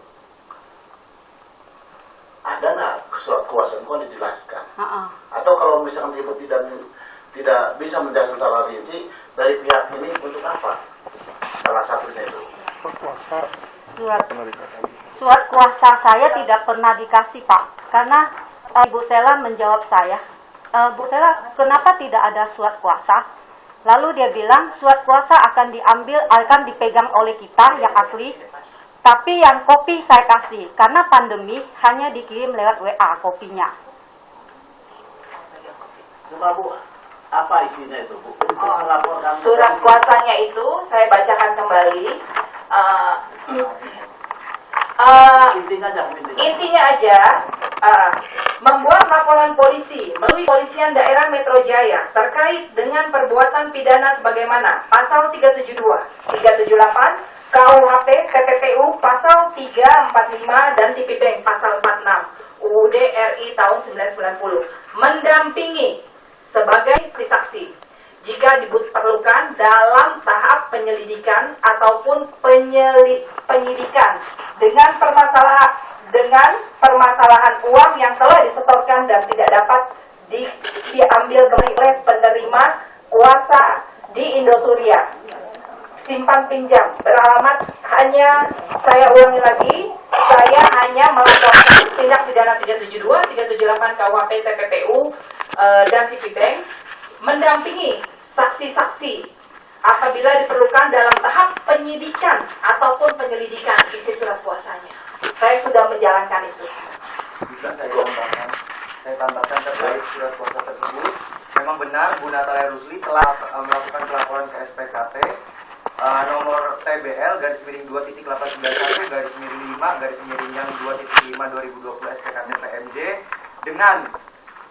Ada nggak surat kuasa itu dijelaskan? Atau kalau misalkan Ibu tidak bisa menjelaskan secara rinci dari pihak ini untuk apa? Salah satunya itu. Surat kuasa saya tidak pernah dikasih Pak, karena Ibu Sela menjawab saya, Bu Sela, kenapa tidak ada surat kuasa? Lalu dia bilang surat kuasa akan dipegang oleh kita yang asli, tapi yang kopi saya kasih karena pandemi hanya dikirim lewat WA kopinya. Coba Bu, apa isinya itu Bu? Surat kuasanya itu saya bacakan kembali. Intinya aja membuat laporan polisi melalui Polisian Daerah Metro Jaya terkait dengan perbuatan pidana sebagaimana Pasal 372, 378, KUHP, TPPU, Pasal 345, dan TPBank, Pasal 46, UUD RI tahun 1990, mendampingi sebagai saksi jika diperlukan dalam tahap penyelidikan ataupun penyidikan dengan permasalahan uang yang telah disetorkan dan tidak dapat diambil kembali oleh penerima kuasa di Indosuria. Simpan pinjam beralamat, hanya saya ulangi lagi, saya hanya melaporkan tindak pidana 372, 378 KUHP, TPPU, dan TPBank, mendampingi saksi-saksi apabila diperlukan dalam tahap penyidikan ataupun penyelidikan isi surat kuasanya. Saya sudah menjalankan itu. Bisa saya tambahkan terkait surat kuasa tersebut. Memang benar Bu Natalia Rusli telah melakukan pelaporan ke SPKT nomor TBL /891/5/5/yang 2.5/2020 SPKT PMJ dengan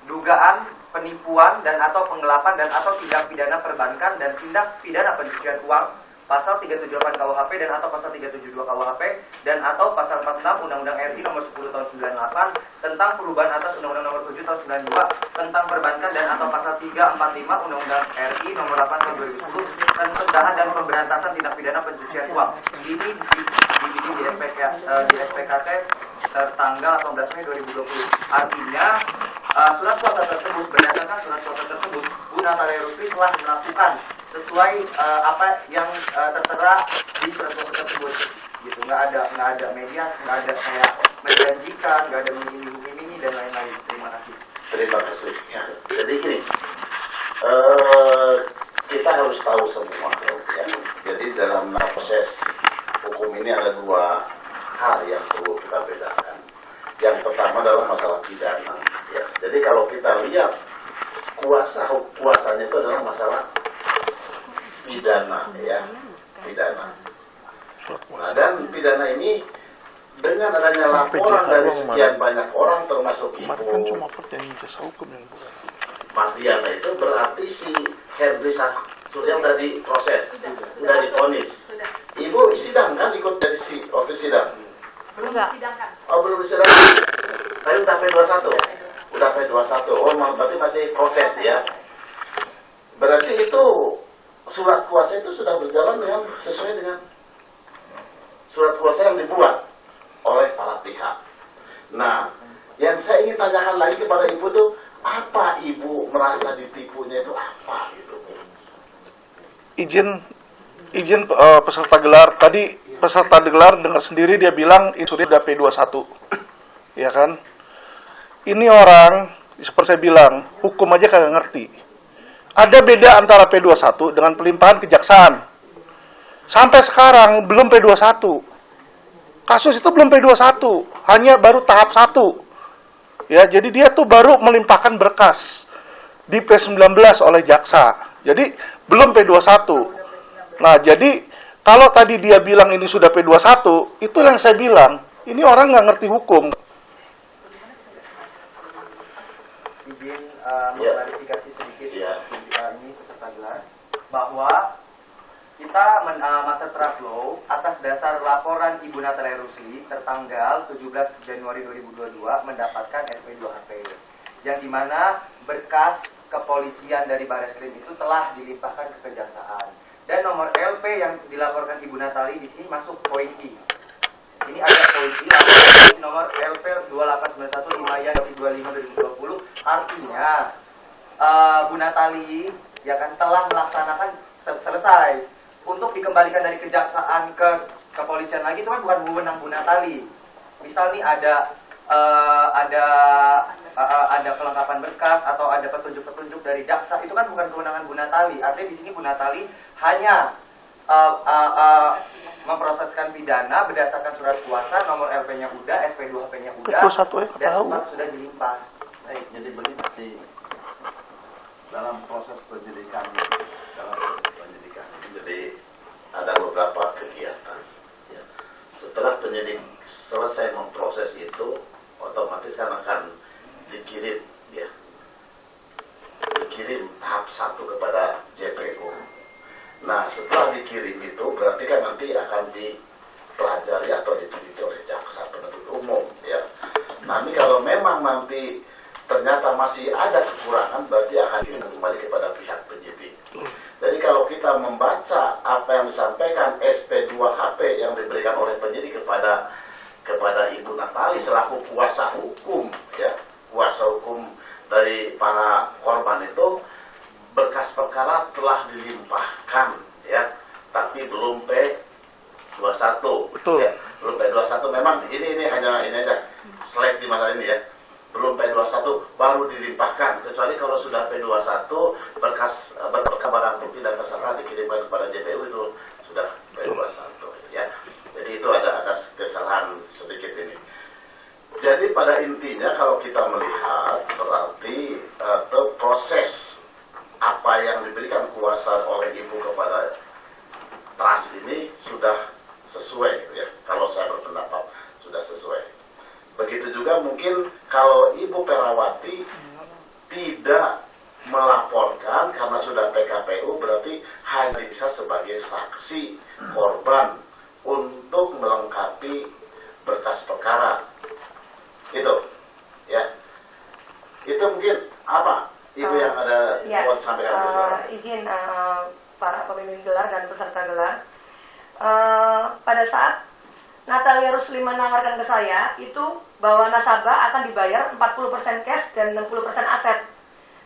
dugaan penipuan dan atau penggelapan dan atau tindak pidana perbankan dan tindak pidana pencucian uang pasal 378 KUHP dan atau pasal 372 KUHP dan atau pasal 46 Undang-Undang RI nomor 10 tahun 98 tentang perubahan atas Undang-Undang nomor 7 tahun 92 tentang perbankan dan atau pasal 345 Undang-Undang RI nomor 8 tahun 2010 tentang pencegahan dan pemberantasan tindak pidana pencucian uang. Ini dibikin di SPKT tertanggal 18 Mei 2020. Artinya surat kuasa tersebut, berdasarkan surat kuasa tersebut, Bu Natalia Rusli telah melakukan sesuai apa yang tertera di surat kuasa tersebut. Gitu, nggak ada media, nggak ada kayak menjanjikan, nggak ada mengiming-imingi dan lain-lain. Terima kasih. Terima kasih. Ya. Jadi gini, kita harus tahu semua, ya. Jadi dalam proses hukum ini ada dua hal yang perlu kita bedakan. Yang pertama adalah masalah pidana. Ya. Jadi kalau kita lihat kuasanya itu adalah masalah pidana, ya, pidana. Nah, dan pidana ini dengan adanya laporan dari sekian banyak orang termasuk Ibu Mardiana itu berarti si Henry Surya sudah diproses, sudah divonis. Ibu sidang kan ikut dari waktu sidang? Belum disidangkan. Oh, belum disidangkan. Tadi udah P21. Udah P21. Oh, berarti masih proses ya. Berarti itu surat kuasa itu sudah berjalan dengan sesuai dengan surat kuasa yang dibuat oleh para pihak. Nah, yang saya ingin tanyakan lagi kepada Ibu tuh, apa Ibu merasa ditipunya itu apa gitu? Izin peserta gelar tadi, peserta gelar dengar sendiri dia bilang itu sudah P21, ya kan? Ini orang seperti saya bilang hukum aja kagak ngerti. Ada beda antara P21 dengan pelimpahan kejaksaan. Sampai sekarang belum P21. Kasus itu belum P21, hanya baru tahap 1. Ya, jadi dia tuh baru melimpahkan berkas di P19 oleh jaksa. Jadi belum P21. Nah, jadi kalau tadi dia bilang ini sudah P21, itu yang saya bilang, ini orang nggak ngerti hukum. Izin mengklarifikasi sedikit ini peserta gelar bahwa kita Master Trust Law atas dasar laporan Ibu Natalia Rusli tertanggal 17 Januari 2022 mendapatkan SP2HP yang dimana berkas kepolisian dari Bareskrim itu telah dilimpahkan ke kejaksaan dan nomor LP yang dilaporkan Ibu Natalia di sini masuk poin I. Ini ada poin I nomor LP 2891/5/25/2020 artinya Bu Natalia ya kan telah melaksanakan selesai. Untuk dikembalikan dari kejaksaan ke kepolisian lagi itu kan bukan wewenang Bu Natalia. Misal nih ada kelengkapan berkas atau ada petunjuk-petunjuk dari jaksa, itu kan bukan kewenangan Bu Natalia. Artinya di sini Bu Natalia hanya memproseskan pidana berdasarkan surat kuasa, nomor LP-nya udah, SP2HP-nya udah, dan sudah dilimpah. Baik, jadi begini dalam proses penyidikan, jadi ada beberapa kegiatan. Ya. Setelah penyidik selesai memproses itu, otomatis kan akan dikirim ya satu kepada JPU. Nah, setelah dikirim itu berarti kan nanti akan dipelajari atau diteliti oleh jaksa penuntut umum, ya. Nanti kalau memang nanti ternyata masih ada kekurangan, berarti akan kembali kepada pihak penyidik. Jadi kalau kita membaca apa yang disampaikan SP2HP yang diberikan oleh penyidik kepada Ibu Natali selaku kuasa hukum, ya, kuasa hukum dari para korban itu, berkas perkara telah dilimpahkan, ya, tapi belum P21. Betul. Ya, belum P21. Memang ini hanya ini aja slide di masalah ini, ya. Belum P21 baru dilimpahkan, kecuali kalau sudah P21 berkas barang bukti dan tersangka dikirimkan kepada JPU itu sudah P21, ya. Jadi itu ada kesalahan sedikit ini. Jadi pada intinya kalau kita melihat berarti proses apa yang diberikan kuasa oleh ibu kepada trans ini sudah sesuai, ya. Kalau saya berpendapat sudah sesuai. Begitu juga mungkin kalau Ibu Perawati tidak melaporkan karena sudah PKPU, berarti hanya bisa sebagai saksi korban untuk melengkapi berkas perkara. Itu, ya. Itu mungkin apa Ibu yang ada mau sampaikan? Izin para pemimpin gelar dan peserta gelar. Pada saat Natalia Rusli menawarkan ke saya itu bahwa nasabah akan dibayar 40% cash dan 60% aset.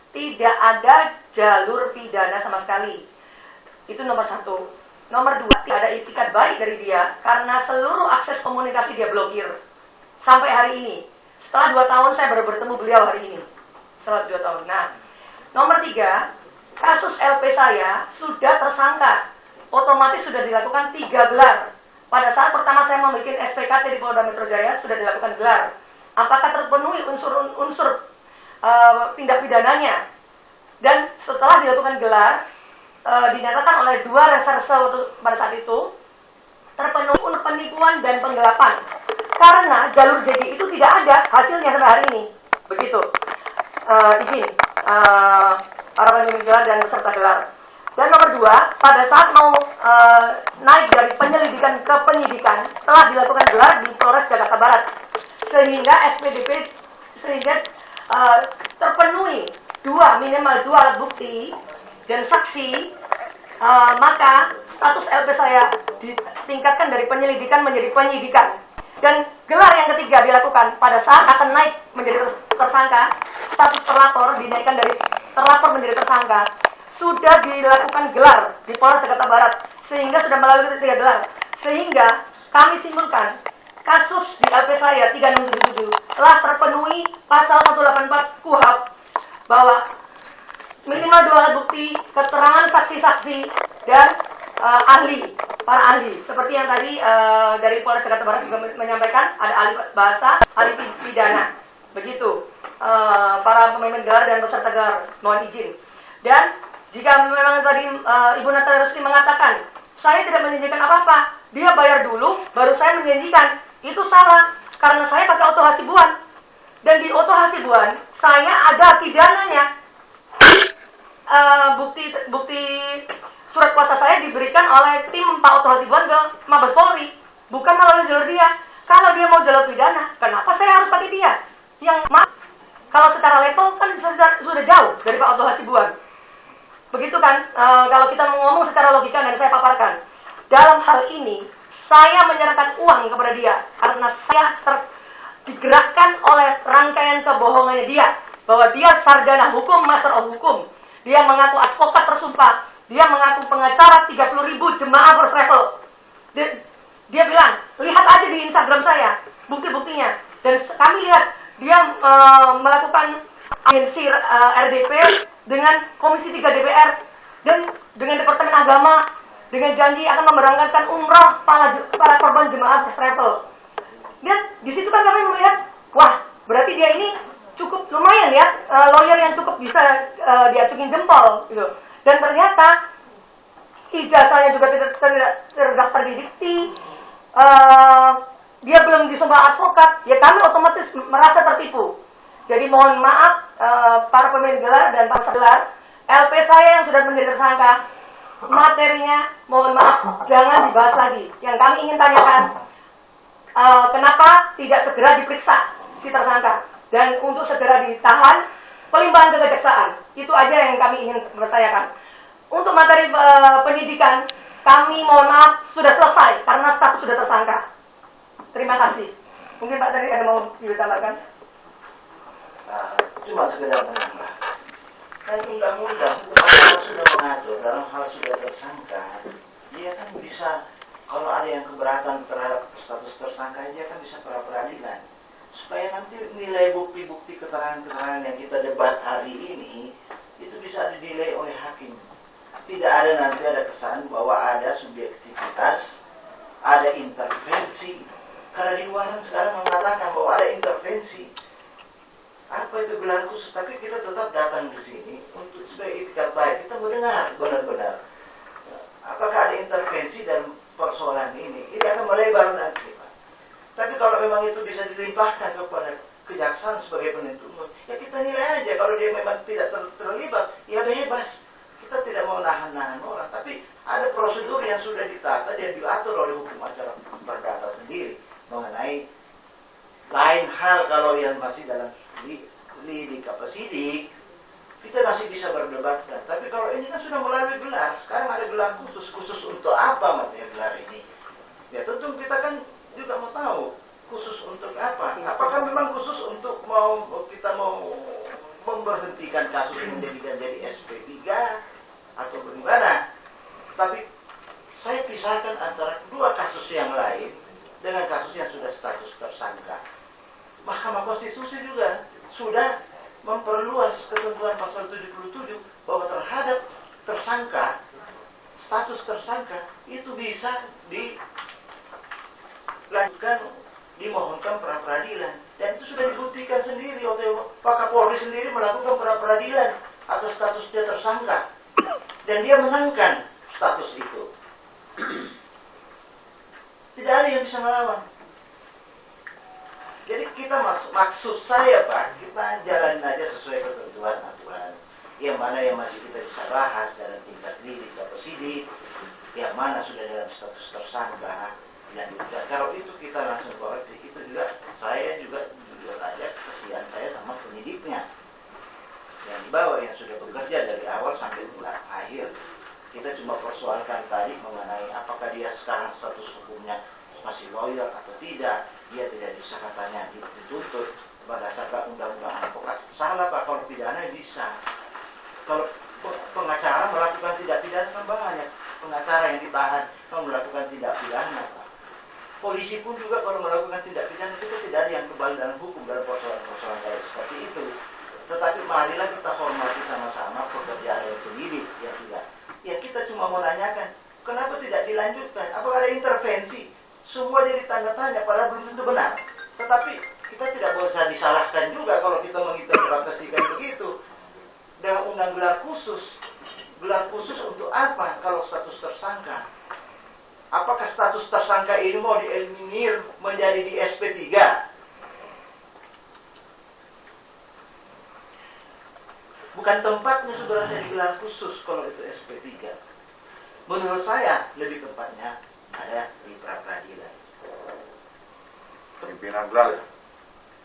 Tidak ada jalur pidana sama sekali. Itu nomor satu. Nomor dua, tidak ada itikat baik dari dia karena seluruh akses komunikasi dia blokir. Sampai hari ini. Setelah 2 tahun saya baru bertemu beliau hari ini. Setelah 2 tahun. Nah, nomor tiga, kasus LP saya sudah tersangka. Otomatis sudah dilakukan 3 gelar. Pada saat pertama saya membuat SPKT di Polda Metro Jaya sudah dilakukan gelar. Apakah terpenuhi unsur-unsur tindak pidananya? Dan setelah dilakukan gelar, dinyatakan oleh 2 reserse pada saat itu terpenuhi unsur penipuan dan penggelapan. Karena jalur JD itu tidak ada hasilnya sampai hari ini. Begitu. Izin para pemimpin gelar dan peserta gelar. Dan nomor 2, pada saat mau naik dari penyelidikan ke penyidikan, telah dilakukan gelar di Polres Jakarta Barat, sehingga SPDP terpenuhi minimal 2 alat bukti dan saksi, maka status LP saya ditingkatkan dari penyelidikan menjadi penyidikan. Dan gelar yang ketiga dilakukan pada saat akan naik menjadi tersangka, status terlapor dinaikkan dari terlapor menjadi tersangka. Sudah dilakukan gelar di Polres Jakarta Barat, sehingga sudah melalui 3 gelar. Sehingga kami simpulkan kasus di LP saya 3677 telah terpenuhi pasal 184 KUHP bahwa minimal 2 alat bukti, keterangan saksi-saksi dan para ahli. Seperti yang tadi dari Polres Jakarta Barat juga menyampaikan, ada ahli bahasa, ahli pidana. Begitu para pemimpin gelar dan peserta gelar, mohon izin. Dan jika memang tadi Ibu Natalia Rusli mengatakan, saya tidak menjanjikan apa-apa, dia bayar dulu, baru saya menjanjikan. Itu salah, karena saya pakai oto hasibuan. Dan di oto hasibuan, saya ada pidananya. Bukti surat kuasa saya diberikan oleh tim Pak Oto Hasibuan ke Mabes Polri, bukan melalui jalur dia. Kalau dia mau jalur pidana, kenapa saya harus pakai dia? Yang kalau secara level kan sudah jauh dari Pak Oto Hasibuan. Begitu kan, kalau kita ngomong secara logika dan saya paparkan. Dalam hal ini, saya menyerahkan uang kepada dia karena saya digerakkan oleh rangkaian kebohongannya dia. Bahwa dia sarjana hukum, master of hukum. Dia mengaku advokat tersumpah. Dia mengaku pengacara 30.000 jemaah first travel. Dia bilang, lihat aja di Instagram saya, bukti-buktinya. Dan kami lihat, dia melakukan agensi RDP dengan Komisi 3 DPR dan dengan Departemen Agama dengan janji akan memberangkatkan umroh para korban jemaah first travel. Dan di situ kan kami melihat, wah, berarti dia ini cukup lumayan ya, lawyer yang cukup bisa diacungin jempol gitu. Dan ternyata ijazahnya juga tidak terdaftar di Dikti, dia belum disumpah advokat, ya kami otomatis merasa tertipu. Jadi mohon maaf para pemimpin gelar dan para gelar, LP saya yang sudah menjadi tersangka, materinya mohon maaf jangan dibahas lagi. Yang kami ingin tanyakan, kenapa tidak segera diperiksa si tersangka dan untuk segera ditahan, pelimpahan ke kejaksaan. Itu aja yang kami ingin bertanyakan. Untuk materi penyidikan, kami mohon maaf sudah selesai karena status sudah tersangka. Terima kasih. Mungkin Pak tadi ada mau ditambahkan? Cuma sekedar menambah. Kan undang-undang sudah mengatur dalam hal sudah tersangka, dia kan bisa, kalau ada yang keberatan terhadap status tersangka, dia kan bisa pra peradilan. Supaya nanti nilai bukti-bukti keterangan-keterangan yang kita debat hari ini, itu bisa dinilai oleh hakim. Tidak ada nanti ada kesan bahwa ada subjektivitas, ada intervensi. Karena di luaran sekarang mengatakan bahwa ada intervensi. Apa itu gelar khusus? Tapi kita tetap datang ke sini untuk sebagai itikat baik. Kita mendengar benar-benar apakah ada intervensi dalam persoalan ini. Ini akan melebar nanti, Pak. Tapi kalau memang itu bisa dilimpahkan kepada kejaksaan sebagai penentu umum, ya kita nilai aja. Kalau dia memang tidak terlibat, ya bebas. Kita tidak mau nahan-nahan orang. Tapi ada prosedur yang sudah ditata dan diatur oleh hukum acara perdata sendiri mengenai lain hal kalau yang masih dalam lidik apa sidik, kita masih bisa berdebatkan. Tapi kalau ini kan sudah melalui gelar, sekarang ada gelar khusus untuk apa maksudnya gelar ini? Ya tentu kita kan juga mau tahu khusus untuk apa. Apakah memang khusus untuk kita mau memberhentikan kasus ini jadi SP3 atau bagaimana? Tapi saya pisahkan antara dua kasus yang lain dengan kasus yang sudah status tersangka. Mahkamah Konstitusi juga sudah memperluas ketentuan pasal 77 bahwa terhadap tersangka, status tersangka itu bisa dilanjutkan, dimohonkan pra peradilan. Dan itu sudah dibuktikan sendiri oleh Pak Kapolri sendiri melakukan pra peradilan atas status dia tersangka. Dan dia menangkan status itu. Tidak ada yang bisa melawan. Jadi kita maksud saya Pak, kita jalanin aja sesuai ketentuan aturan. Yang mana yang masih kita bisa bahas dalam tingkat lidik atau sidik, yang mana sudah dalam status tersangka. Dan kalau itu kita langsung koreksi, itu juga saya juga jujur aja kesian saya sama penyidiknya yang dibawa, yang sudah bekerja dari awal sampai akhir. Kita cuma persoalkan tadi mengenai apakah dia sekarang status hukumnya masih loyal atau tidak. Dia tidak bisa katanya dituntut berdasarkan undang-undang advokat. Salah Pak, kalau pidana bisa. Kalau pengacara melakukan tindak pidana kan banyak. Pengacara yang ditahan kalau melakukan tindak pidana Pak. Polisi pun juga kalau melakukan tindak pidana itu tidak ada yang kebal dalam hukum dalam persoalan-persoalan kayak seperti itu. Tetapi marilah kita hormati sama-sama pekerjaan yang penyidik yang tidak. Ya kita cuma mau nanyakan, kenapa tidak dilanjutkan? Apakah ada intervensi? Semua jadi tanda tanya, padahal belum tentu benar. Tetapi kita tidak bisa disalahkan juga kalau kita menginterpretasikan begitu. Dengan undang gelar khusus untuk apa kalau status tersangka? Apakah status tersangka ini mau dieliminir menjadi di SP3? Bukan tempatnya sebenarnya di gelar khusus kalau itu SP3. Menurut saya lebih tepatnya ada di pra peradilan. Pimpinan gelar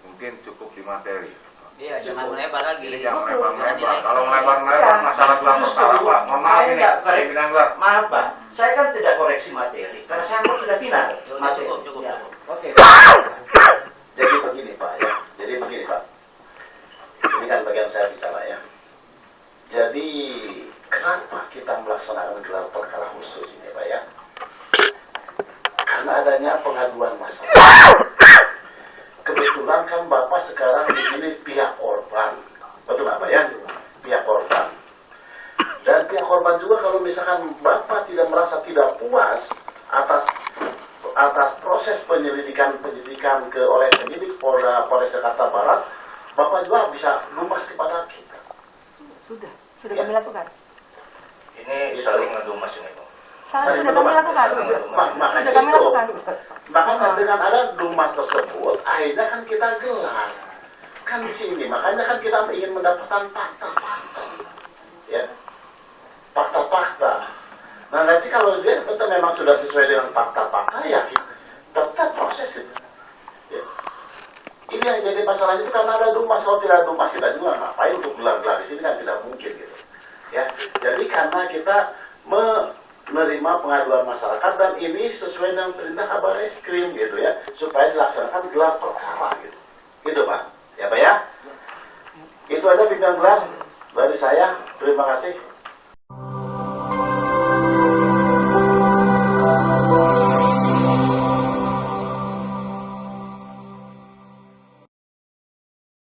mungkin cukup di materi. Iya, jangan melebar lagi. Jadi jangan melebar-melebar. Kalau melebar-melebar masalah gelar perkara Pak. Mohon maaf ini, pimpinan gelar. Maaf Pak, saya kan tidak koreksi materi karena saya sudah final. Cukup. Ya. Oke. Jadi begini Pak ya. Jadi begini Pak. Ini kan bagian saya bicara ya. Jadi kenapa kita melaksanakan gelar perkara khusus ini Pak ya? Karena adanya pengaduan masalah. Kebetulan kan Bapak sekarang di sini pihak korban, betul Pak ya? Pihak korban. Dan pihak korban juga kalau misalkan Bapak tidak merasa tidak puas atas proses penyelidikan oleh penyidik Polres Jakarta Barat, Bapak juga bisa lumas kepada kita. Sudah kami lakukan. Ini saling ngedumas ini Pak. Sudah kami lakukan. Makanya Sudah kami itu, lakukan. makanya dengan ada dumas tersebut, akhirnya kan kita gelar. Kan di sini, makanya kan kita ingin mendapatkan fakta-fakta. ya, fakta-fakta. Nah nanti kalau dia betul memang sudah sesuai dengan fakta-fakta, ya tetap proses itu. Ya. Ini yang jadi masalahnya itu karena ada dumas. Kalau tidak ada dumas, kita juga ngapain untuk gelar-gelar di sini, kan tidak mungkin gitu. Ya, jadi karena kita menerima pengaduan masyarakat dan ini sesuai dengan perintah Kabar Reskrim gitu ya, supaya dilaksanakan gelar perkara gitu. Gitu Pak. Ya Pak ya. Itu aja pimpinan gelar dari saya. Terima kasih.